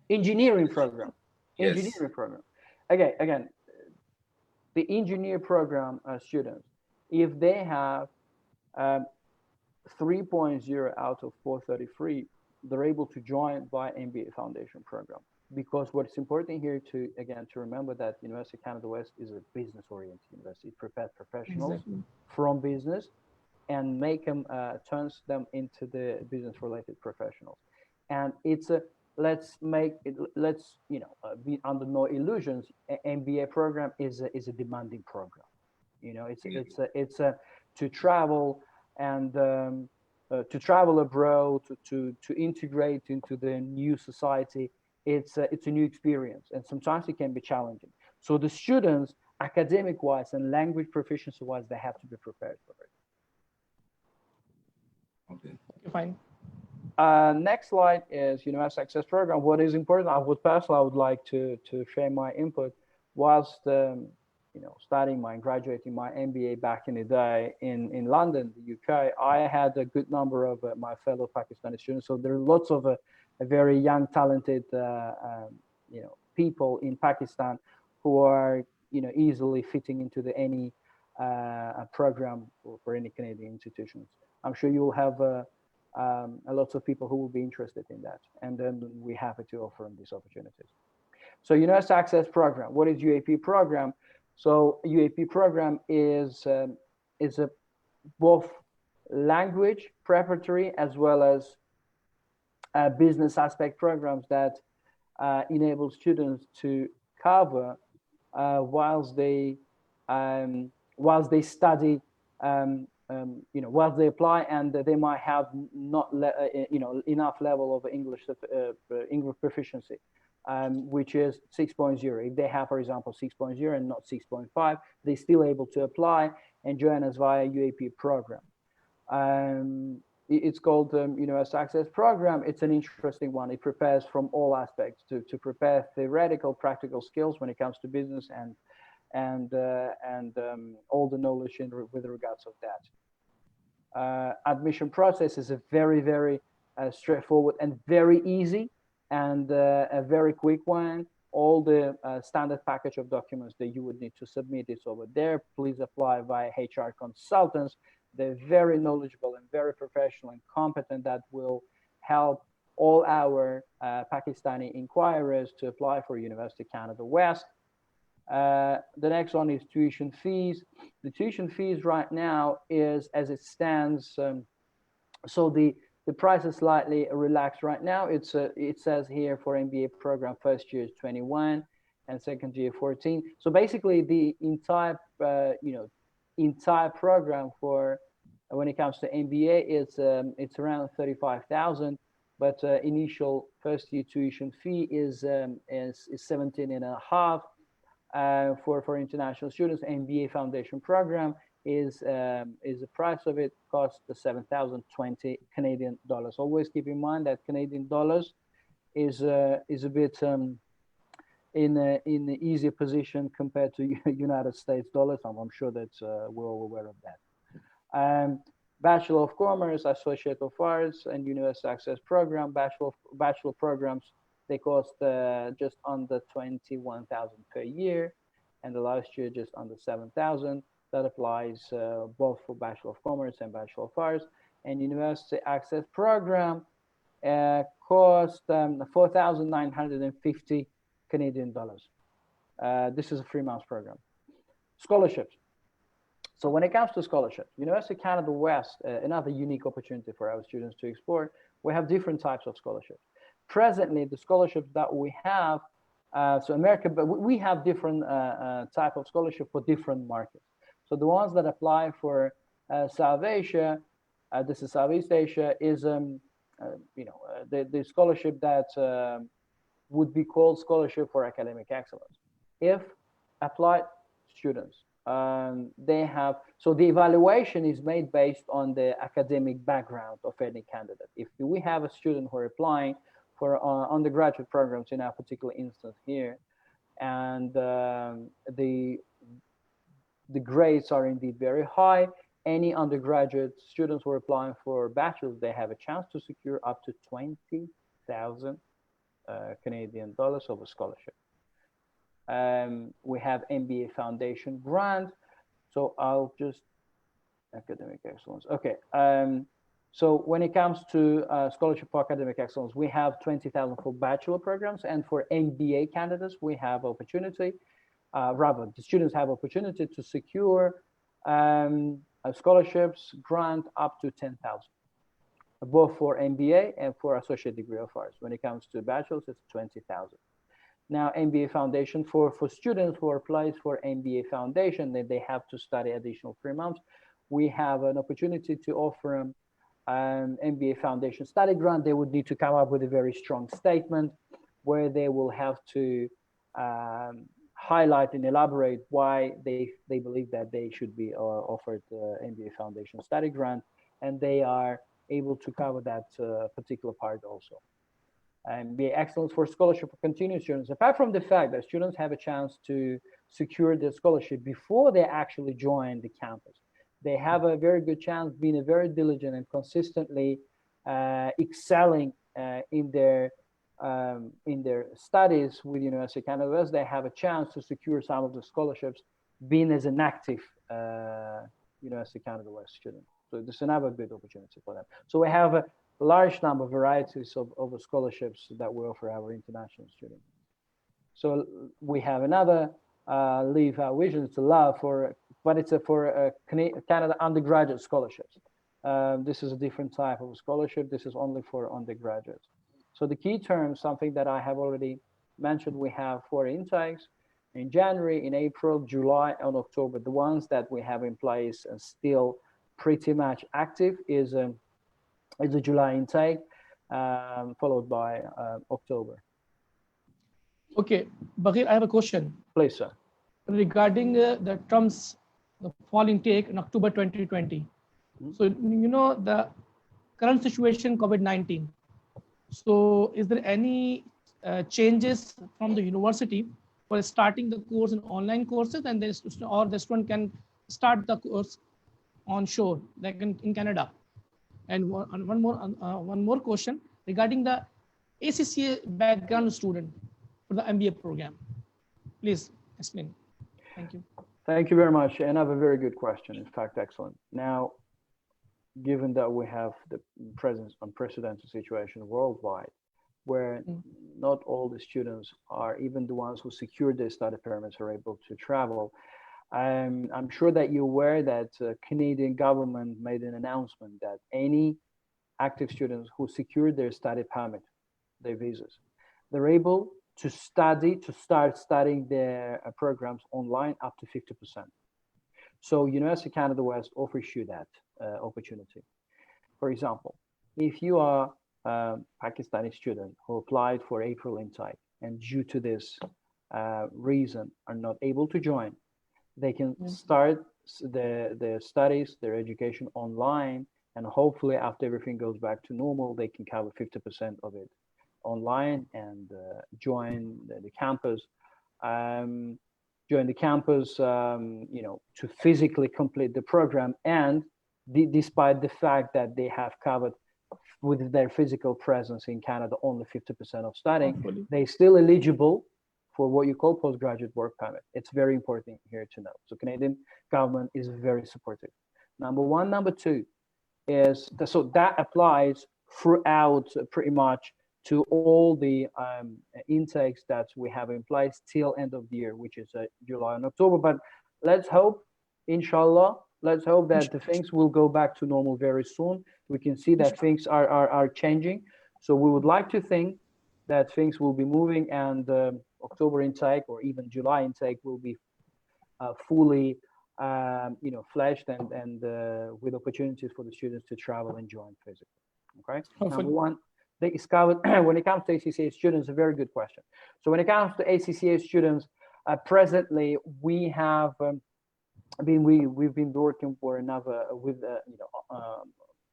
[SPEAKER 3] engineering program.
[SPEAKER 4] Yes.
[SPEAKER 3] Engineering program. Again, the engineer program students, if they have 3.0 out of 433, they're able to join by MBA Foundation Program. Because what's important here to remember that University of Canada West is a business-oriented university. It prepares professionals from business and turns them into the business-related professionals. And it's a be under no illusions. MBA program is a demanding program. You know, it's to travel and to travel abroad, to integrate into the new society. It's a new experience, and sometimes it can be challenging. So the students, academic-wise and language proficiency-wise, they have to be prepared for it.
[SPEAKER 4] Okay.
[SPEAKER 1] Fine.
[SPEAKER 3] Next slide is University Access Program. What is important, I would like to share my input. Whilst studying graduating my MBA back in the day in London, the UK, I had a good number of my fellow Pakistani students. So there are lots of very young, talented people in Pakistan who are easily fitting into any program for any Canadian institutions. I'm sure you will have lots of people who will be interested in that, and then we're happy to offer them these opportunities. So University Access Program, what is UAP program? So UAP program is a both language preparatory as well as business aspect programs that enable students to cover whilst they study, whilst they apply, and they might have not enough level of English proficiency, which is 6.0. If they have, for example, 6.0 and not 6.5, they're still able to apply and join us via UAP program. It's called University Access Program. It's an interesting one. It prepares from all aspects to prepare theoretical, practical skills when it comes to business and all the knowledge with regards of that. Admission process is a very, very straightforward and very easy and a very quick one. All the standard package of documents that you would need to submit is over there. Please apply via HR consultants. They're very knowledgeable and very professional and competent, that will help all our Pakistani inquirers to apply for University of Canada West. The next one is tuition fees. The tuition fees right now is, as it stands, so the price is slightly relaxed right now. It says here for MBA program, first year is 21 and second year 14. So basically the entire entire program for when it comes to MBA, it's around 35,000, but initial first year tuition fee is 17.5. For international students. MBA Foundation Program is the price of it, costs the 7,020 Canadian dollars. Always keep in mind that Canadian dollars is a bit in an easier position compared to United States dollars. I'm sure that we're all aware of that. Bachelor of Commerce, Associate of Arts, and University Access Program. Bachelor programs, they cost just under 21,000 per year, and the last year just under 7,000. That applies both for Bachelor of Commerce and Bachelor of Arts. And University Access Program cost 4,950 Canadian dollars. This is a 3-month program. Scholarships. So when it comes to scholarships, University of Canada West, another unique opportunity for our students to explore. We have different types of scholarships. Presently, the scholarships that we have, so America, but we have different type of scholarship for different markets. So the ones that apply for South Asia, this is Southeast Asia, is the scholarship that would be called Scholarship for Academic Excellence. If applied students, they have, so the evaluation is made based on the academic background of any candidate. If we have a student who are applying for undergraduate programs in our particular instance here, and the grades are indeed very high, any undergraduate students who are applying for bachelor's, they have a chance to secure up to 20,000 Canadian dollars of a scholarship. We have Mba Foundation grant. So I'll just, academic excellence. Okay. So when it comes to scholarship for academic excellence, we have 20,000 for bachelor programs, and for MBA candidates, we have opportunity, rather the students have opportunity to secure scholarships grant up to 10,000, both for MBA and for Associate Degree of Arts. When it comes to bachelor's, it's 20,000. Now, MBA Foundation, for students who are applied for MBA Foundation, they have to study additional 3 months. We have an opportunity to offer them MBA Foundation study grant. They would need to come up with a very strong statement where they will have to highlight and elaborate why they believe that they should be offered MBA Foundation study grant, and they are able to cover that particular part also. And MBA Excellence for Scholarship for Continuing Students. Apart from the fact that students have a chance to secure their scholarship before they actually join the campus, they have a very good chance, being very diligent and consistently excelling in their studies with University of Canada West. They have a chance to secure some of the scholarships, being as an active University of Canada West student. So this is another good opportunity for them. So we have a large number of varieties of scholarships that we offer our international students. So we have another Live Our Vision. It's a love for, but it's for Canada undergraduate scholarships. This is a different type of scholarship. This is only for undergraduates. So the key terms, something that I have already mentioned, we have 4 intakes in January, in April, July, and October. The ones that we have in place and still pretty much active is the July intake, followed by October.
[SPEAKER 1] Okay, Baghir, I have a question.
[SPEAKER 3] Please, sir.
[SPEAKER 1] Regarding the terms, the fall intake in October 2020. So, you know, the current situation, COVID-19. So is there any changes from the university for starting the course in online courses, and this, or the student can start the course on shore, like in Canada? And one more question regarding the ACCA background student for the MBA program. Please explain. Thank you.
[SPEAKER 3] Thank you very much. Another very good question. In fact, excellent. Now, given that we have the present unprecedented situation worldwide, where not all the students are, even the ones who secured their study permits, are able to travel, I'm sure that you're aware that Canadian government made an announcement that any active students who secured their study permit, their visas, they're able to start studying their programs online up to 50%. So University of Canada West offers you that opportunity. For example, if you are a Pakistani student who applied for April intake and due to this reason are not able to join, they can start their studies, their education online, and hopefully after everything goes back to normal, they can cover 50% of it online and join the campus. Join the campus, to physically complete the program, and despite the fact that they have covered with their physical presence in Canada only 50% of studying, they're still eligible for what you call postgraduate work permit. It's very important here to know. So Canadian government is very supportive. Number one. Number two is, so that applies throughout pretty much to all the intakes that we have in place till end of the year, which is July and October. But let's hope, inshallah, let's hope that the things will go back to normal very soon. We can see that things are changing. So we would like to think that things will be moving, and October intake or even July intake will be fully fledged and with opportunities for the students to travel and join physically. Okay. Number one, they discovered when it comes to ACCA students, a very good question. So when it comes to ACCA students, presently we have we've been working for another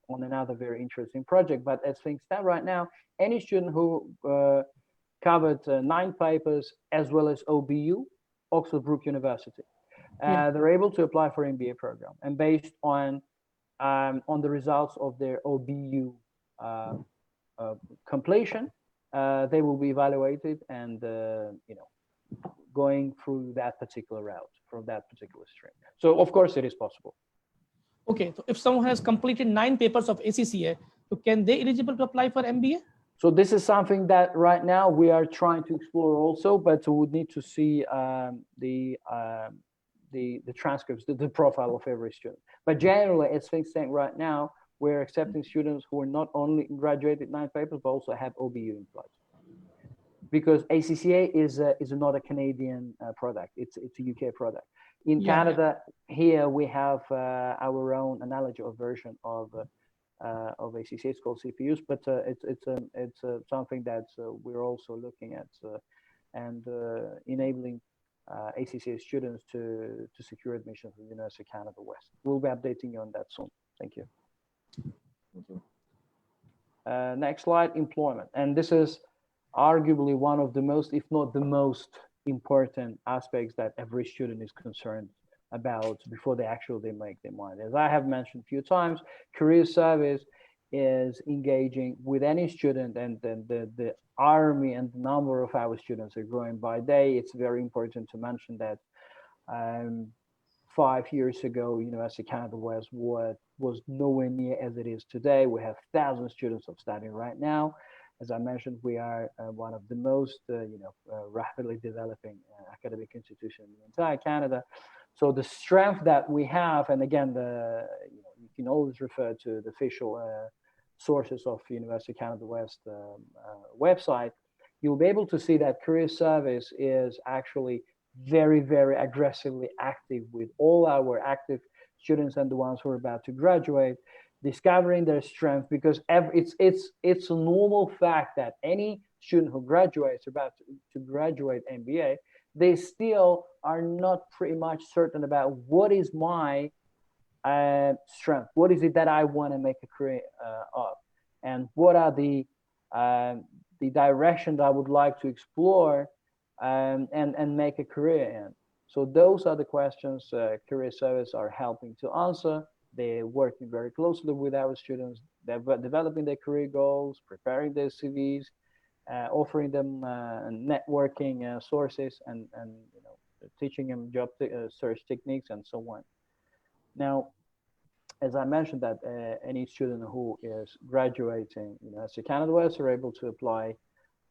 [SPEAKER 3] on another very interesting project. But as things stand right now, any student who covered 9 papers as well as OBU, Oxford Brook University, they're able to apply for MBA program, and based on the results of their OBU completion, they will be evaluated and going through that particular route from that particular stream. So of course it is possible.
[SPEAKER 1] Okay, so if someone has completed 9 papers of ACCA, so can they eligible to apply for MBA?
[SPEAKER 3] So this is something that right now we are trying to explore also, but we would need to see the transcripts, the profile of every student. But generally, as things stand right now, we're accepting students who are not only graduated 9 papers, but also have OBU in place. Because ACCA is not a Canadian product; it's a UK product. In Canada, here we have our own analogy or version of ACCA. It's called CPUs, but it's something that we're also looking at and enabling ACCA students to secure admission to the University of Canada West. We'll be updating you on that soon. Thank you.
[SPEAKER 1] Thank you.
[SPEAKER 3] Next slide, employment. And this is arguably one of the most, if not the most important aspects that every student is concerned about before they actually make their mind. As I have mentioned a few times, career service is engaging with any student, and then the army and the number of our students are growing by day. It's very important to mention that 5 years ago, University of Canada West was nowhere near as it is today. We have thousands of students of studying right now. As I mentioned, we are one of the most rapidly developing academic institutions in the entire Canada. So the strength that we have, and again, you can always refer to the official sources of University of Canada West website, you'll be able to see that career service is actually very, very aggressively active with all our active students and the ones who are about to graduate, discovering their strength, because it's a normal fact that any student who graduates, about to graduate MBA, they still are not pretty much certain about what is my strength, what is it that I want to make a career of, and what are the directions I would like to explore and make a career in. So those are the questions career service are helping to answer. They're working very closely with our students. They're developing their career goals, preparing their CVs, offering them networking sources, and teaching them job search techniques and so on. Now, as I mentioned, that any student who is graduating University of Canada West are able to apply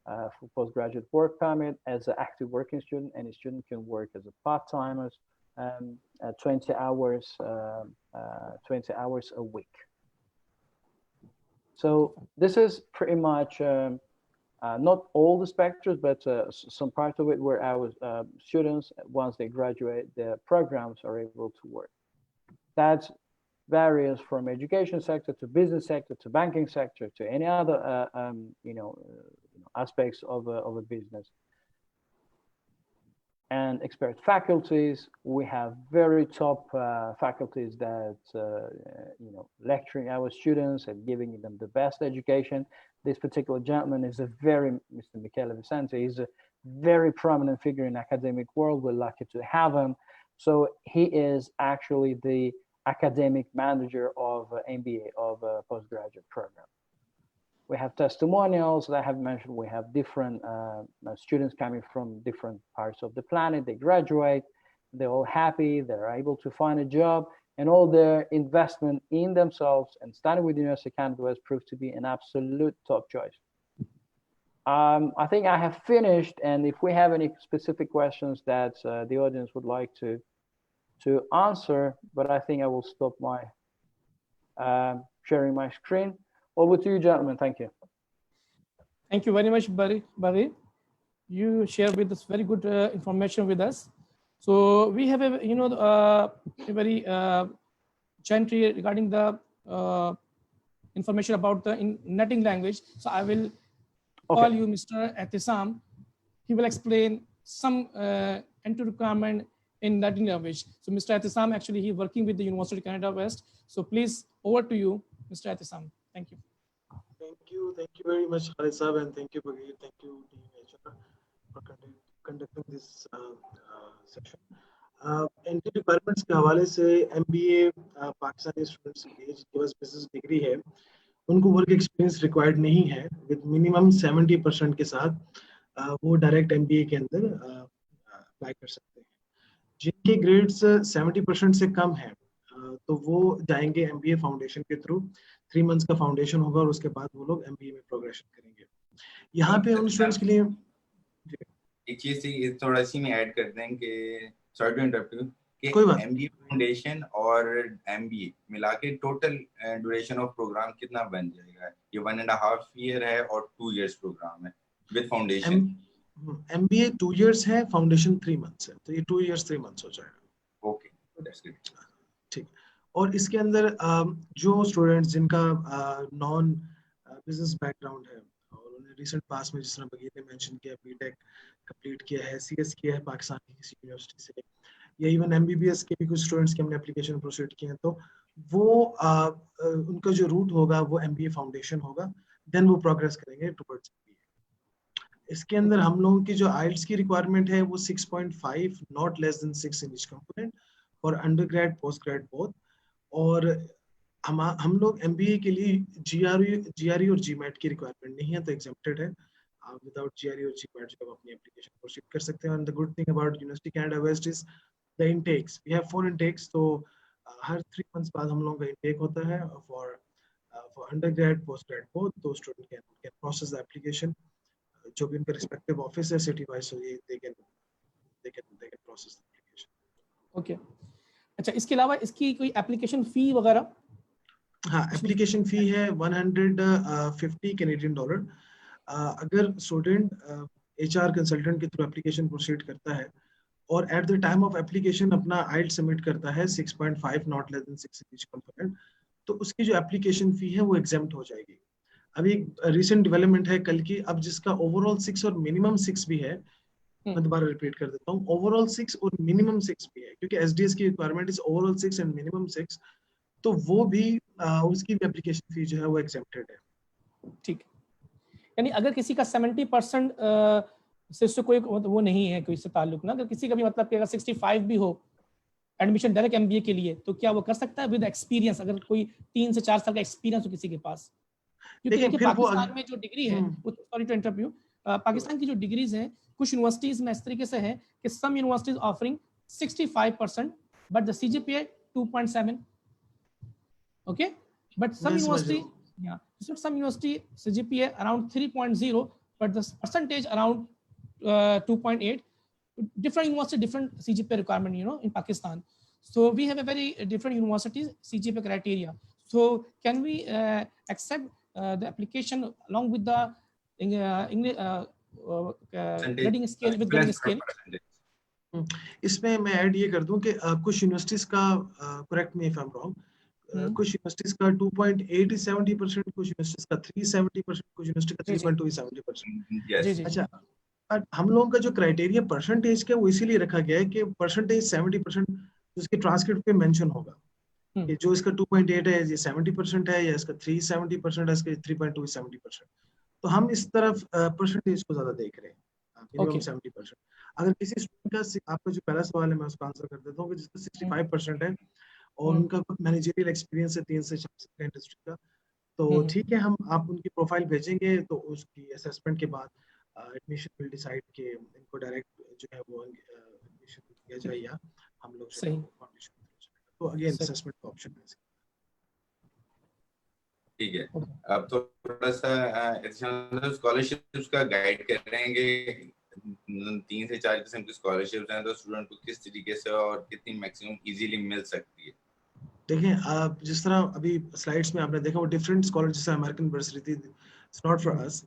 [SPEAKER 3] for postgraduate work permit as an active working student. Any student can work as a part-timers, 20 hours a week. So this is pretty much not all the spectrums, but some part of it where our students, once they graduate, their programs are able to work. That varies from education sector to business sector to banking sector to any other aspects of a business. and expert faculties. We have very top faculties that lecturing our students and giving them the best education. This particular gentleman is Mr. Michele Vicente, is a very prominent figure in academic world. We're lucky to have him. So he is actually the academic manager of MBA, of a postgraduate program. We have testimonials that I have mentioned. We have different students coming from different parts of the planet. They graduate, they're all happy, they're able to find a job, and all their investment in themselves and studying with the University of Canada West proved to be an absolute top choice. I think I have finished, and if we have any specific questions that the audience would like to answer, but I think I will stop my sharing my screen. Over to you, gentlemen. Thank you.
[SPEAKER 1] Thank you very much, Barry. You shared with us very good information with us. So we have a very gentry regarding the information about the netting language. So I will call you Mr. Atisam. He will explain some entry requirement in netting language. So Mr. Atisam, actually, he's working with the University of Canada West. So please, over to you, Mr. Atisam. Thank you.
[SPEAKER 2] Thank you very much, Khalid Sahab, and thank you, Bagheer. Thank you, Team HR, for conducting this session. Entry requirements के हवाले से MBA Pakistani students के लिए जिनके पास business degree है, उनको work experience required नहीं है. विद मिनिमम 70% के साथ वो डायरेक्ट MBA के अंदर अप्लाई कर सकते हैं. जिनके ग्रेड्स 70% से कम है, तो वो जाएंगे MBA फाउंडेशन के थ्रू. 3 मंथ्स का फाउंडेशन होगा और उसके बाद वो लोग MBA में प्रोग्रेशन करेंगे. यहाँ पे उन स्टूडेंट्स के लिए
[SPEAKER 4] एक चीज थोड़ा सी में ऐड कर दें कि सॉरी टू इंटरप्ट यू कि MBA फाउंडेशन और MBA मिला के टोटल ड्यूरेशन ऑफ प्रोग्राम कितना बन जाएगा? ये 1.5 ईयर है और 2 इयर्स प्रोग्राम है विद फाउंडेशन.
[SPEAKER 2] MBA 2 इयर्स है, फाउंडेशन 3 मंथ्स है, तो ये 2 इयर्स 3 मंथ्स हो जाएगा.
[SPEAKER 4] Okay, that's good.
[SPEAKER 2] ठीक. और इसके अंदर जो स्टूडेंट्स जिनका नॉन बिजनेस बैकग्राउंड है और उन्हें रिसेंट पास में, जिस तरह बगीर ने मेंशन किया, बीटेक कंप्लीट किया है, CS किया है पाकिस्तान की किसी यूनिवर्सिटी से, या इवन MBBS के भी कुछ स्टूडेंट्स के हमने एप्लीकेशन प्रोसीड किए हैं, तो वो उनका जो रूट होगा वो MBA फाउंडेशन होगा. देन वो प्रोग्रेस करेंगे टुवर्ड्स MBA. इसके अंदर हम लोगों की जो IELTS की रिक्वायरमेंट है वो 6.5 not less than 6 in each component for undergrad postgrad both. और हम लोग MBA के लिए GRE और GMAT की रिक्वायरमेंट नहीं है, तो एग्जेम्प्टेड है. विदाउट GRE और GMAT जब अपनी एप्लीकेशन प्रोसीड कर सकते हैं. And the good thing about University Canada West is the intakes. We have 4 intakes, तो हर 3 मंथ्स बाद हम लोगों का इनटेक होता है for undergrad postgrad both. तो student can process the application, जो भी उनका रिस्पेक्टिव ऑफिस है city wise, so they can process the application.
[SPEAKER 1] Okay. अच्छा, इसके अलावा इसकी कोई एप्लीकेशन फी वगैरह?
[SPEAKER 2] हाँ, एप्लीकेशन फी है $150 कैनेडियन. अगर स्टूडेंट HR कंसल्टेंट के थ्रू एप्लीकेशन प्रोसीड करता है और at the time of application अपना IELTS सबमिट करता है 6.5 not less than 6 each component, तो उसकी जो एप्लीकेशन फी है वो एग्जेम्प्ट हो जाएगी. अभी रिसेंट डेवलपमेंट है कल की. अब जिसका ओवरऑल 6 और मिनिमम 6 भी है, मैं दोबारा रिपीट कर देता हूँ, ओवरऑल 6 और मिनिमम 6 भी है, क्योंकि SDS की requirement is overall 6 and minimum 6, तो वो भी उसकी भी एप्लीकेशन फी जो है वो एक्सेप्टेड है.
[SPEAKER 1] ठीक. यानी अगर किसी का 70% से उससे कोई वो नहीं है, कोई से ताल्लुक ना, अगर किसी का भी मतलब कि अगर 65 भी हो एडमिशन डायरेक्ट MBA के लिए, तो क्या वो कर सकता है विद एक्सपीरियंस? अगर कोई 3 से 4 साल का एक्सपीरियंस हो किसी के पास, क्योंकि पाकिस्तान में जो डिग्री है, sorry to interrupt you, Pakistan की जो डिग्रीज हैं, कुछ यूनिवर्सिटीज में इस तरीके से है कि some universities offering 65% but the CGPA 2.7. ओके, but some university some university CGPA around 3.0 but the percentage around 2.8. different university different CGPA requirement, in Pakistan. So we have a very different universities CGPA criteria. So can we accept the application along with the English grading scale with grading scale?
[SPEAKER 2] इसमें मैं add ये कर दूं कि कुछ universities का, correct me if I am wrong, कुछ universities का 2.8 is 70%, कुछ यूनिवर्सिटीज का 370%, कुछ यूनिवर्सिटी का 3.2 is 70%. अच्छा, हम लोगों का जो क्राइटेरिया परसेंटेज का वो इसीलिए रखा गया है कि परसेंटेज 70% उसके ट्रांसक्रिप्ट पे मेंशन होगा कि जो इसका 2.8 है ये 70% है, या इसका 370% है, इसका 3.2 70%। तो हम इस तरफ परसेंटेज को ज्यादा देख रहे हैं, मिनिमम 70%। अगर किसी स्टूडेंट का, आपका जो पहला सवाल है मैं उसका आंसर कर देता हूँ, कि जिसका 65% है और उनका मैनेजरियल एक्सपीरियंस है 3 से 4 साल का इंडस्ट्री का, तो ठीक है, हम आप उनकी प्रोफाइल भेजेंगे, तो उसकी असेसमेंट के बाद एडमिशन विल डिसाइड कि इनको डायरेक्ट जो है वो एडमिशन दिया जाए या हम लोग जो है वो फाउंडेशन। तो अगेन असेसमेंट का ऑप्शन है।
[SPEAKER 4] ठीक है, अब थोड़ा सा स्कॉलरशिप्स का गाइड कर रहे हैं कि 3 से 4 किस्म की स्कॉलरशिप्स हैं, तो स्टूडेंट को किस तरीके से और कितनी मैक्सिमम इजीली मिल सकती है।
[SPEAKER 2] देखें, आप जिस तरह अभी स्लाइड्स में आपने देखा वो डिफरेंट स्कॉलर, जैसे American university, it's not for us,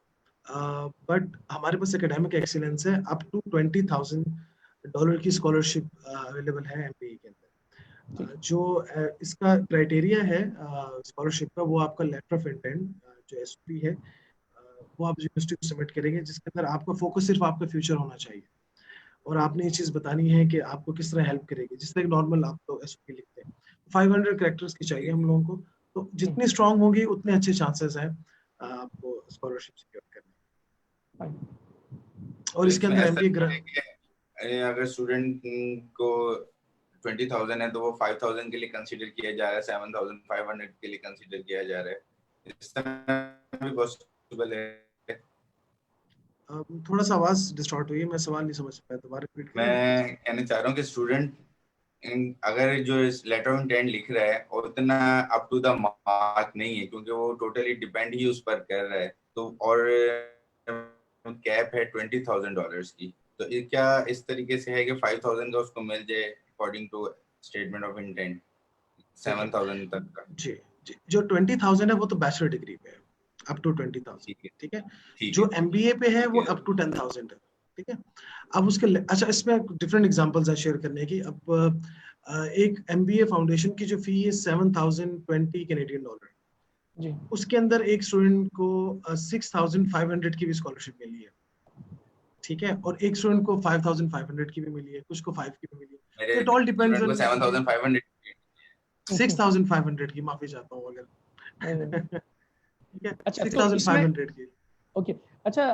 [SPEAKER 2] but हमारे पास एकेडमिक एक्सीलेंस है, अप टू $20,000 की स्कॉलरशिप अवेलेबल है एमबीए के अंदर। जो इसका क्राइटेरिया है स्कॉलरशिप का, वो आपका लेटर ऑफ इंटेंट जो एसओपी है, वो आप यूनिवर्सिटी को सबमिट करेंगे, जिसके अंदर आपका फोकस सिर्फ आपका फ्यूचर होना चाहिए, और आपने ये चीज बतानी है कि आपको किस तरह हेल्प करेगी, जिस तरह नॉर्मल आप लोग एसओपी लिखते हैं। 500 कैरेक्टर्स की चाहिए हम लोगों को, तो जितनी स्ट्रांग होगी उतने अच्छे चांसेस हैं आपको स्कॉलरशिप सिक्योर करने। और इसके अंदर एमबीए,
[SPEAKER 4] अगर स्टूडेंट को 20,000 है तो वो 5,000 के लिए कंसीडर किया जा रहा है, 7,500 के लिए कंसीडर किया जा रहा है, इस तरह भी पॉसिबल है।
[SPEAKER 2] थोड़ा सा आवाज डिस्टॉर्ट हुई है, मैं सवाल नहीं समझ पाया, दोबारा रिपीट करें।
[SPEAKER 4] मैं कहना चाह रहा हूँ कि स्टूडेंट अगर जो लेटर ऑफ इंटेंट लिख रहा है उतना अप टू द मार्क नहीं है, क्योंकि वो टोटली डिपेंड ही उस पर कर रहा है, तो और कैप है $20,000 की, तो ये क्या इस तरीके से है कि 5,000 का उसको मिल जाए according to statement of intent 7,000 तक का?
[SPEAKER 2] जी, जो 20,000 है वो तो बैचलर डिग्री पे है, अप टू 20,000, ठीक है। जो एमबीए पे है वो अप टू 10,000 है, ठीक है। अब उसके अच्छा, इसमें डिफरेंट एग्जांपल्स है शेयर करने की। अब एक एमबीए फाउंडेशन की जो फी है 7,020 कैनेडियन डॉलर जी, उसके अंदर एक स्टूडेंट को 6,500 की भी स्कॉलरशिप मिली है, ठीक है, और एक स्टूडेंट को 5,500 की भी मिली है, कुछ को 5 की भी मिली है। इट ऑल डिपेंड्स ऑन
[SPEAKER 4] 7,500
[SPEAKER 2] 6,500 की, माफी चाहता हूँ अगर ठीक है, 6,500 की।
[SPEAKER 1] ओके, अच्छा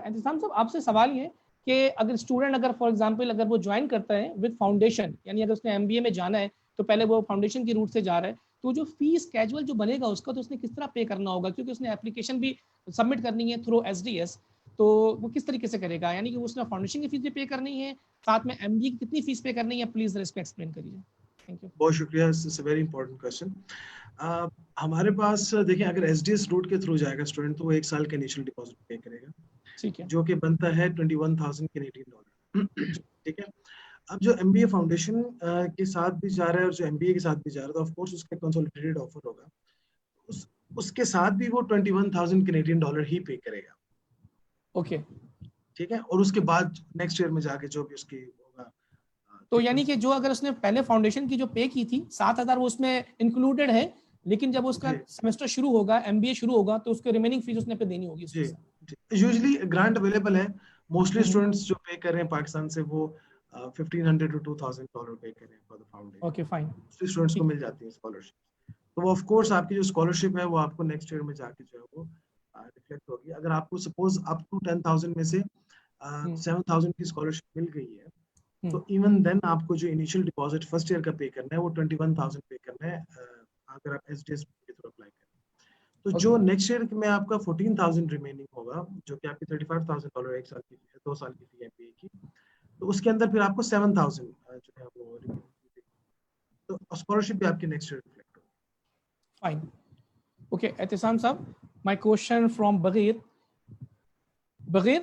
[SPEAKER 1] इंतजाम साहब, आपसे सवाल ये कि अगर स्टूडेंट अगर फॉर एग्जांपल अगर वो ज्वाइन करता है विद फाउंडेशन, यानी अगर उसने एमबीए में जाना है तो पहले वो फाउंडेशन की रूट से जा रहा है, तो जो फीस कैजुअल जो बनेगा उसका, तो उसने किस तरह पे करना होगा, क्योंकि उसने एप्लीकेशन भी सबमिट करनी है थ्रू एसडीएस, तो वो किस तरीके से करेगा, यानी कि उसने फाउंडेशन की फीस भी पे करनी है, साथ में एमबीए की कितनी फीस पे करनी है, प्लीज इसको एक्सप्लेन करिए। Thank you.
[SPEAKER 2] बहुत शुक्रिया, it's a very important question. हमारे पास देखिए, अगर एसडीएस रूट के थ्रू जाएगा स्टूडेंट, तो वो 1 साल का इनिशियल डिपॉजिट पे करेगा,
[SPEAKER 1] ठीक है,
[SPEAKER 2] जो कि बनता है 21,000 कैनेडियन डॉलर, ठीक है। अब जो एमबीए फाउंडेशन के साथ भी जा रहा है और जो एमबीए के साथ भी जा रहा है, तो ऑफ कोर्स उसका कंसोलिडेटेड ऑफर होगा, उसके साथ भी वो 21,000 कैनेडियन डॉलर ही पे करेगा,
[SPEAKER 1] ओके,
[SPEAKER 2] ठीक है। और उसके बाद नेक्स्ट ईयर में जाके जो भी उसकी होगा,
[SPEAKER 1] तो यानी कि जो अगर उसने पहले फाउंडेशन की जो पे की थी 7,000 वो उसमें इंक्लूडेड है, लेकिन जब उसका सेमेस्टर शुरू होगा, एमबीए शुरू होगा, तो उसके रिमेनिंग फीस उसने पे देनी होगी।
[SPEAKER 2] जी, यूजुअली ग्रांट अवेलेबल है, मोस्टली स्टूडेंट्स जो पे कर रहे हैं पाकिस्तान से वो 1,500 to $2,000 पे कर रहे हैं for the foundation.
[SPEAKER 1] Okay, fine,
[SPEAKER 2] students को मिल जाती है स्कॉलरशिप, तो वो ऑफ कोर्स आपकी जो स्कॉलरशिप है वो आपको नेक्स्ट ईयर में जाके जो है वो रिफ्लेक्ट होगी। अगर आपको सपोज अप टू 10,000 में से 7,000 की स्कॉलरशिप मिल गई है, तो इवन देन आपको जो इनिशियल डिपॉजिट फर्स्ट ईयर का पे करना है वो 21,000 पे करना है, अगर आप एसडीएस के थ्रू अप्लाई करें। तो जो नेक्स्ट ईयर में आपका 14,000 रिमेनिंग होगा, जो कि आपकी $35,000 एक साल की 2 साल की फी एमबीए की, तो उसके अंदर फिर आपको 7,000 जो है वो रिमेनिंग, तो स्कॉलरशिप भी आपकी नेक्स्ट ईयर रिफ्लेक्ट होगी।
[SPEAKER 1] Fine, okay. Ehtisham sahab, my question from Bagheer. Bagheer,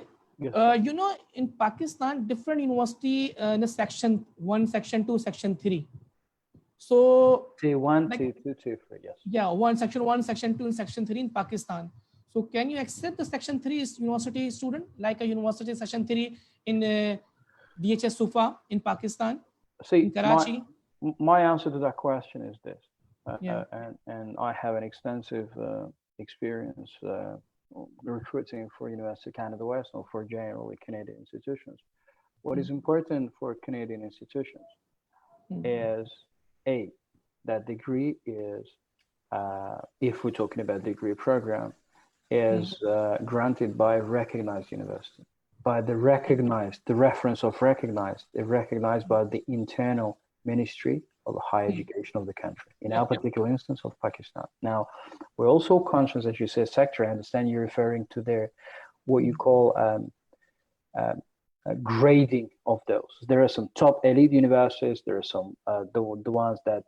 [SPEAKER 1] you know, in Pakistan, different university in a section 1, section 2, section 3. So
[SPEAKER 3] T1,
[SPEAKER 1] like,
[SPEAKER 3] T2, T3, yes.
[SPEAKER 1] Yeah, section 1, section 2, and section 3 in Pakistan. So can you accept the section 3 university student, like a university section 3 in DHS Sufa in Pakistan,
[SPEAKER 3] See,
[SPEAKER 1] in Karachi?
[SPEAKER 3] My answer to that question is this, and I have an extensive experience recruiting for University of Canada West or for generally Canadian institutions. What is important for Canadian institutions is that degree is, if we're talking about degree program, is granted by a recognized university, by the recognized, the reference of recognized, recognized by the internal Ministry of Higher Education of the country, in our particular instance of Pakistan. Now, we're also conscious, as you say, sector, I understand you're referring to their, what you call grading of those. There are some top elite universities, there are some, the ones that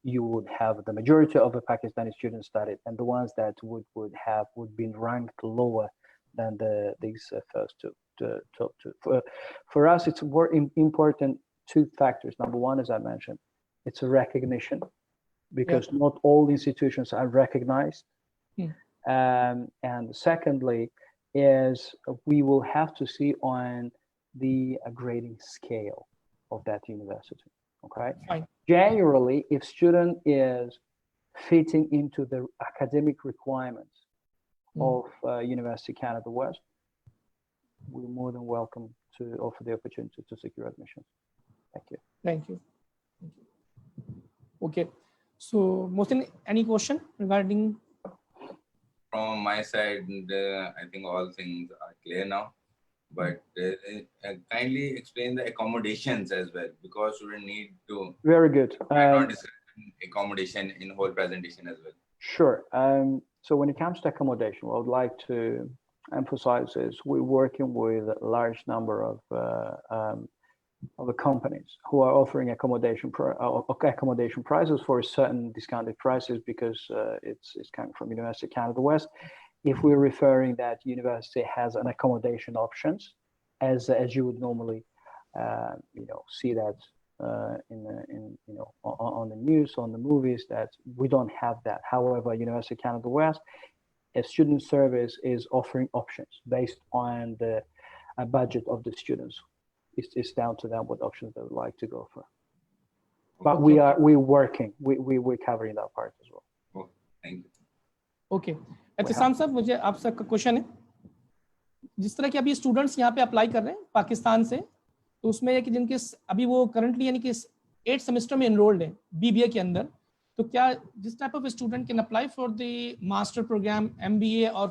[SPEAKER 3] you would have the majority of the Pakistani students studied, and the ones that would be ranked lower than these first top two. For us, it's more important two factors. Number one, as I mentioned, it's a recognition, because not all institutions are recognized. And secondly, is we will have to see on the grading scale of that university. Okay. Fine. Generally, if student is fitting into the academic requirements of University of Canada West, we're more than welcome to offer the opportunity to secure admission. Thank you.
[SPEAKER 1] Thank you. Okay. So, Mohsin, any question regarding?
[SPEAKER 4] From my side, I think all things are clear now. But kindly explain the accommodations as well, because we need to.
[SPEAKER 3] Very good.
[SPEAKER 4] Accommodation in whole presentation as well.
[SPEAKER 3] Sure. So when it comes to accommodation, what I would like to emphasize is we're working with a large number of the companies who are offering accommodation prices for certain discounted prices, because it's coming from University of Canada West. If we're referring that university has an accommodation options, as you would normally see that on the news, on the movies, that we don't have that. However, University of Canada West, a student service is offering options based on the budget of the students. It's down to them what options they would like to go for. But we're working, we're covering that part as well.
[SPEAKER 4] Oh, thank you.
[SPEAKER 1] Okay. एहतसाम साहब, मुझे आपसे question है, जिस तरह के अभी students यहाँ पे अप्लाई कर रहे हैं पाकिस्तान से, तो उसमें है कि जिनके अभी वो करंटली यानी कि 8th सेमेस्टर में एनरोल्ड हैं बीबीए के अंदर, तो क्या this type of student can apply for the master program, MBA और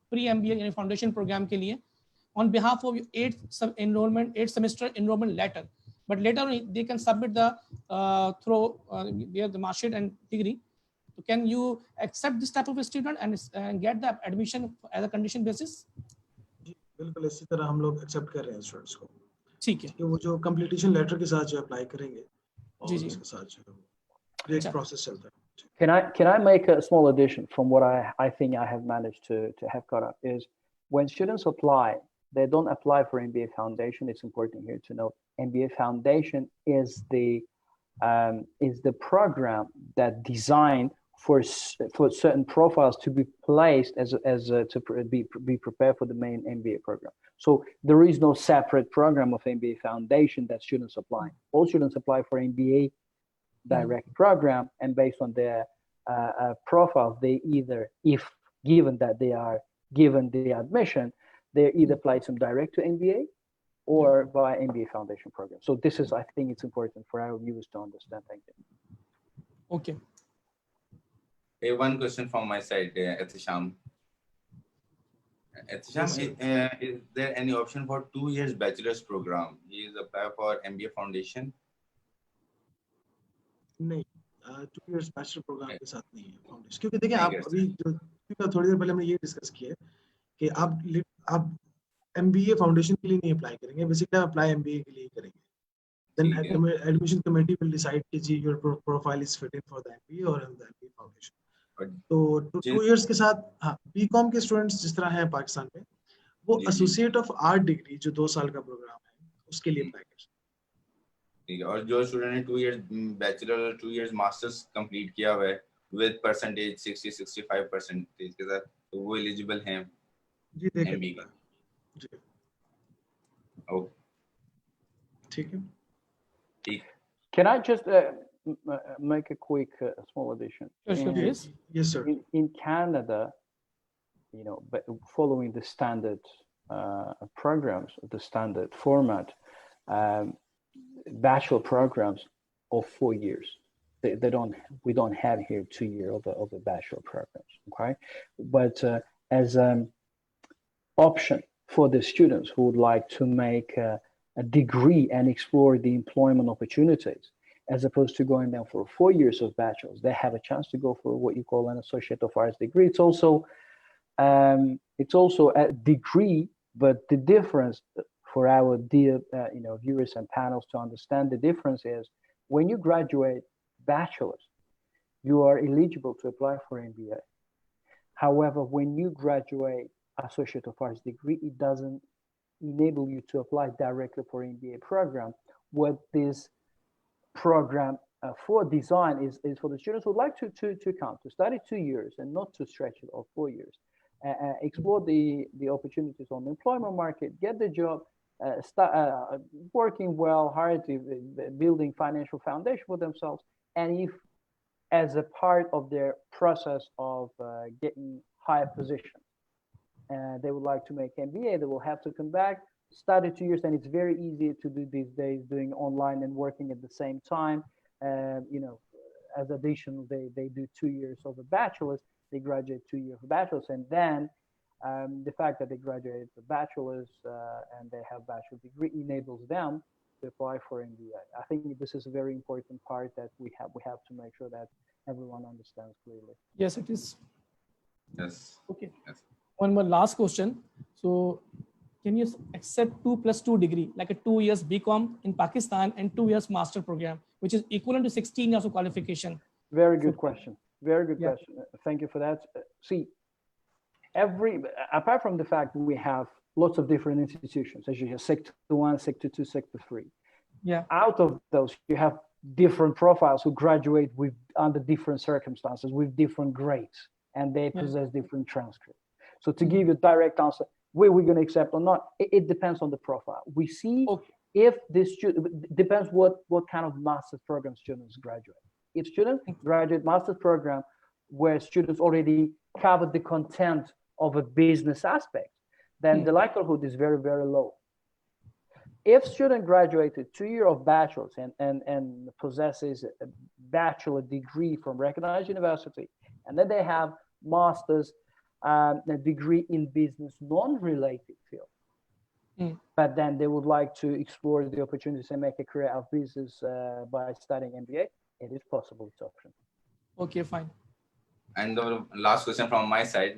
[SPEAKER 1] प्री एमबीए यानी फाउंडेशन प्रोग्राम के लिए on behalf of 8th semester enrollment letter, but later on they can submit the through the mark sheet and degree. So can you accept this type of a student and get the admission as a condition basis?
[SPEAKER 2] जी बिल्कुल, इसी तरह हम लोग accept कर रहे हैं students को.
[SPEAKER 1] ठीक है,
[SPEAKER 2] कि वो जो कंप्लीटेशन लेटर के साथ जो अप्लाई करेंगे और
[SPEAKER 1] जी
[SPEAKER 2] उसके साथ जो एक प्रोसेस चलता है.
[SPEAKER 3] Can I make a small addition from what I think I have managed to have caught up is when students apply, they don't apply for MBA Foundation. It's important here to note MBA Foundation is the program that designed for certain profiles to be placed to be prepared for the main MBA program. So there is no separate program of MBA Foundation that students apply. All students apply for MBA direct program, and based on their profile, they either, if given that they are given the admission, they either place them direct to MBA or via MBA Foundation program. So this is, I think it's important for our viewers to understand. Thank you.
[SPEAKER 1] Okay.
[SPEAKER 4] Hey, one question from my side, Ehtisham. Ehtisham, is there any option for 2 years bachelor's program? He is apply for MBA Foundation?
[SPEAKER 2] नहीं, 2 years bachelor program के साथ नहीं है foundation, क्योंकि देखिए आप अभी थोड़ी देर पहले हमने ये डिस्कस किया कि आप MBA फाउंडेशन के लिए नहीं अप्लाई करेंगे, बेसिकली आप अप्लाई MBA के लिए करेंगे. Then admission committee will decide कि जी your profile is fitting for the MBA or the MBA foundation. तो 2 years के साथ हाँ, BCom के स्टूडेंट्स जिस तरह हैं पाकिस्तान में, वो एसोसिएट ऑफ आर्ट डिग्री जो 2 साल का प्रोग्राम है उसके लिए अप्लाई कर सकते
[SPEAKER 4] हैं. और जो स्टूडेंट ने 2 years बैचलर और 2 years मास्टर्स कंप्लीट किया हुआ है विद परसेंटेज 60-65% के साथ, तो वो एलिजिबल हैं
[SPEAKER 2] जी. देखिए जी,
[SPEAKER 4] ओके,
[SPEAKER 2] ठीक है.
[SPEAKER 3] Can I just make a quick small addition?
[SPEAKER 1] Yes,
[SPEAKER 2] Yes, sir.
[SPEAKER 3] In Canada, but following the standard programs, the standard format, bachelor programs of 4 years. We don't have here 2 years of the bachelor programs, okay? But as an option for the students who would like to make a degree and explore the employment opportunities, as opposed to going down for 4 years of bachelor's, they have a chance to go for what you call an Associate of Arts degree. It's also a degree, but the difference for our dear viewers and panels to understand the difference is when you graduate bachelor's, you are eligible to apply for MBA. However, when you graduate Associate of Arts degree, it doesn't enable you to apply directly for MBA program. What this program for design is for the students who would like to study 2 years and not to stretch it of 4 years, explore the opportunities on the employment market, get the job, start working well, hard, building financial foundation for themselves, and if as a part of their process of getting higher position, they would like to make MBA, they will have to come back, study 2 years, and it's very easy to do these days, doing online and working at the same time. As additional, they do 2 years of a bachelor's, they graduate 2 years of bachelor's, and then the fact that they graduate the bachelor's and they have bachelor degree enables them to apply for MBA. I think this is a very important part that we have to make sure that everyone understands clearly.
[SPEAKER 1] Yes, it is.
[SPEAKER 4] Yes.
[SPEAKER 1] Okay.
[SPEAKER 4] Yes.
[SPEAKER 1] One more last question. So can you accept 2+2 degree, like a 2 years BCom in Pakistan and 2 years master program, which is equivalent to 16 years of qualification?
[SPEAKER 3] Very good question. Very good question. Thank you for that. See, apart from the fact we have lots of different institutions, as you have Sector 1, Sector 2, Sector 3.
[SPEAKER 1] Yeah.
[SPEAKER 3] Out of those, you have different profiles who graduate under different circumstances, with different grades, and they possess different transcripts. So to give you a direct answer, whether we're going to accept or not, it depends on the profile. We see if this student, depends what kind of master's program students graduate. If students graduate master's program where students already covered the content of a business aspect, then the likelihood is very, very low. If student graduated 2 years of bachelor's and possesses a bachelor degree from recognized university, and then they have master's a degree in business non-related field, but then they would like to explore the opportunities and make a career of business by studying MBA, it is possible, it's option.
[SPEAKER 1] Okay, fine.
[SPEAKER 4] And the last question from my side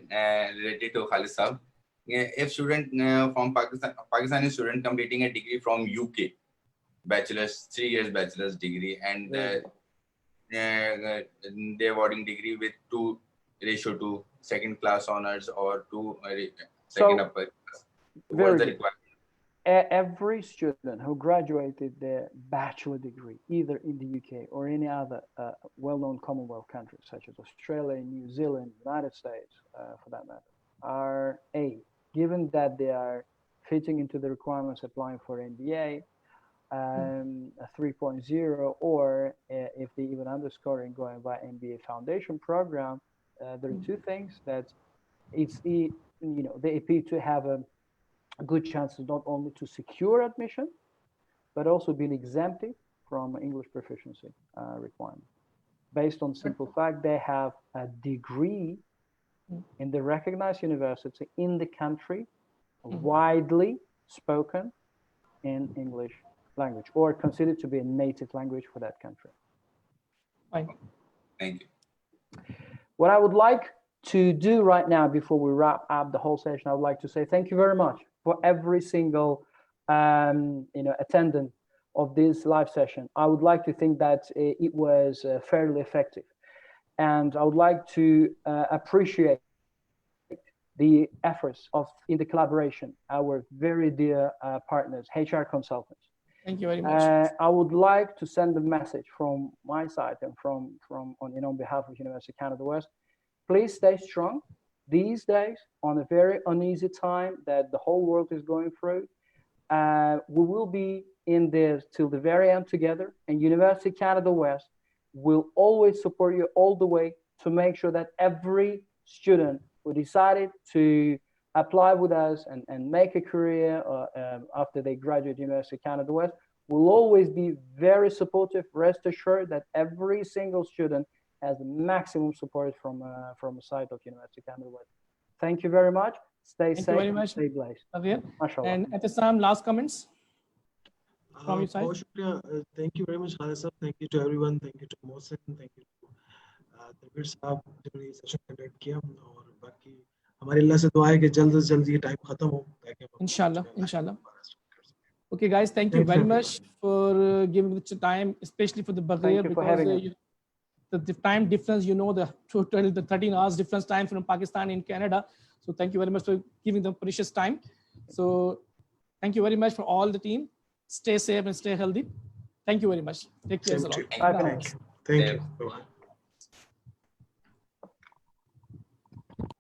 [SPEAKER 4] related to Khalid Saab. If student from Pakistani student completing a degree from UK, bachelor's, 3 years bachelor's degree, and they awarding degree with 2:2 second class honors or 2 second upper class, what's the requirement?
[SPEAKER 3] Every student who graduated their bachelor degree, either in the UK or any other well-known Commonwealth countries, such as Australia, New Zealand, United States, for that matter, are given that they are fitting into the requirements applying for MBA, a 3.0, or if they even underscoring going by Mba Foundation Program, there are two things that they appear to have a good chances not only to secure admission, but also being exempted from English proficiency requirement. Based on simple fact, they have a degree in the recognized university in the country, widely spoken in English language, or considered to be a native language for that country.
[SPEAKER 1] Fine.
[SPEAKER 4] Thank you.
[SPEAKER 3] What I would like to do right now, before we wrap up the whole session, I would like to say thank you very much for every single attendant of this live session. I would like to think that it was fairly effective, and I would like to appreciate the efforts in the collaboration, our very dear partners, HR consultants.
[SPEAKER 1] Thank you very much.
[SPEAKER 3] I would like to send a message from my side and on behalf of University of Canada West. Please stay strong these days on a very uneasy time that the whole world is going through. We will be in this till the very end together, and University of Canada West will always support you all the way to make sure that every student who decided to apply with us and make a career after they graduate University of Canada West will always be very supportive. Rest assured that every single student has the maximum support from the side of University of Canada West. Thank you very much. Stay
[SPEAKER 1] Thank
[SPEAKER 3] safe
[SPEAKER 1] you very
[SPEAKER 3] and
[SPEAKER 1] much,
[SPEAKER 3] stay blessed.
[SPEAKER 1] Javier.
[SPEAKER 3] Mashallah.
[SPEAKER 1] And at this time, last comments from your side.
[SPEAKER 2] बहुत शुक्रिया. Thank you very much, Khalid sir. Thank you to everyone. Thank you to Mohsin. Thank you to Tanveer साहब जिन्होंने ये session conduct किया और बाकी हमारी अल्लाह से दुआ है कि जल्द से जल्द ये टाइम खत्म हो ताकि हम
[SPEAKER 1] Inshallah. Okay, guys, thank you very much for giving the time, especially for the Bagheer,
[SPEAKER 3] Thank you for having us.
[SPEAKER 1] The time difference, the total, the 13 hours difference time from Pakistan and Canada. So thank you very much for giving them precious time. So thank you very much for all the team. Stay safe and stay healthy. Thank you very much. Take care.
[SPEAKER 2] Same to you.
[SPEAKER 3] Bye for now.
[SPEAKER 2] Thank you. Bye-bye.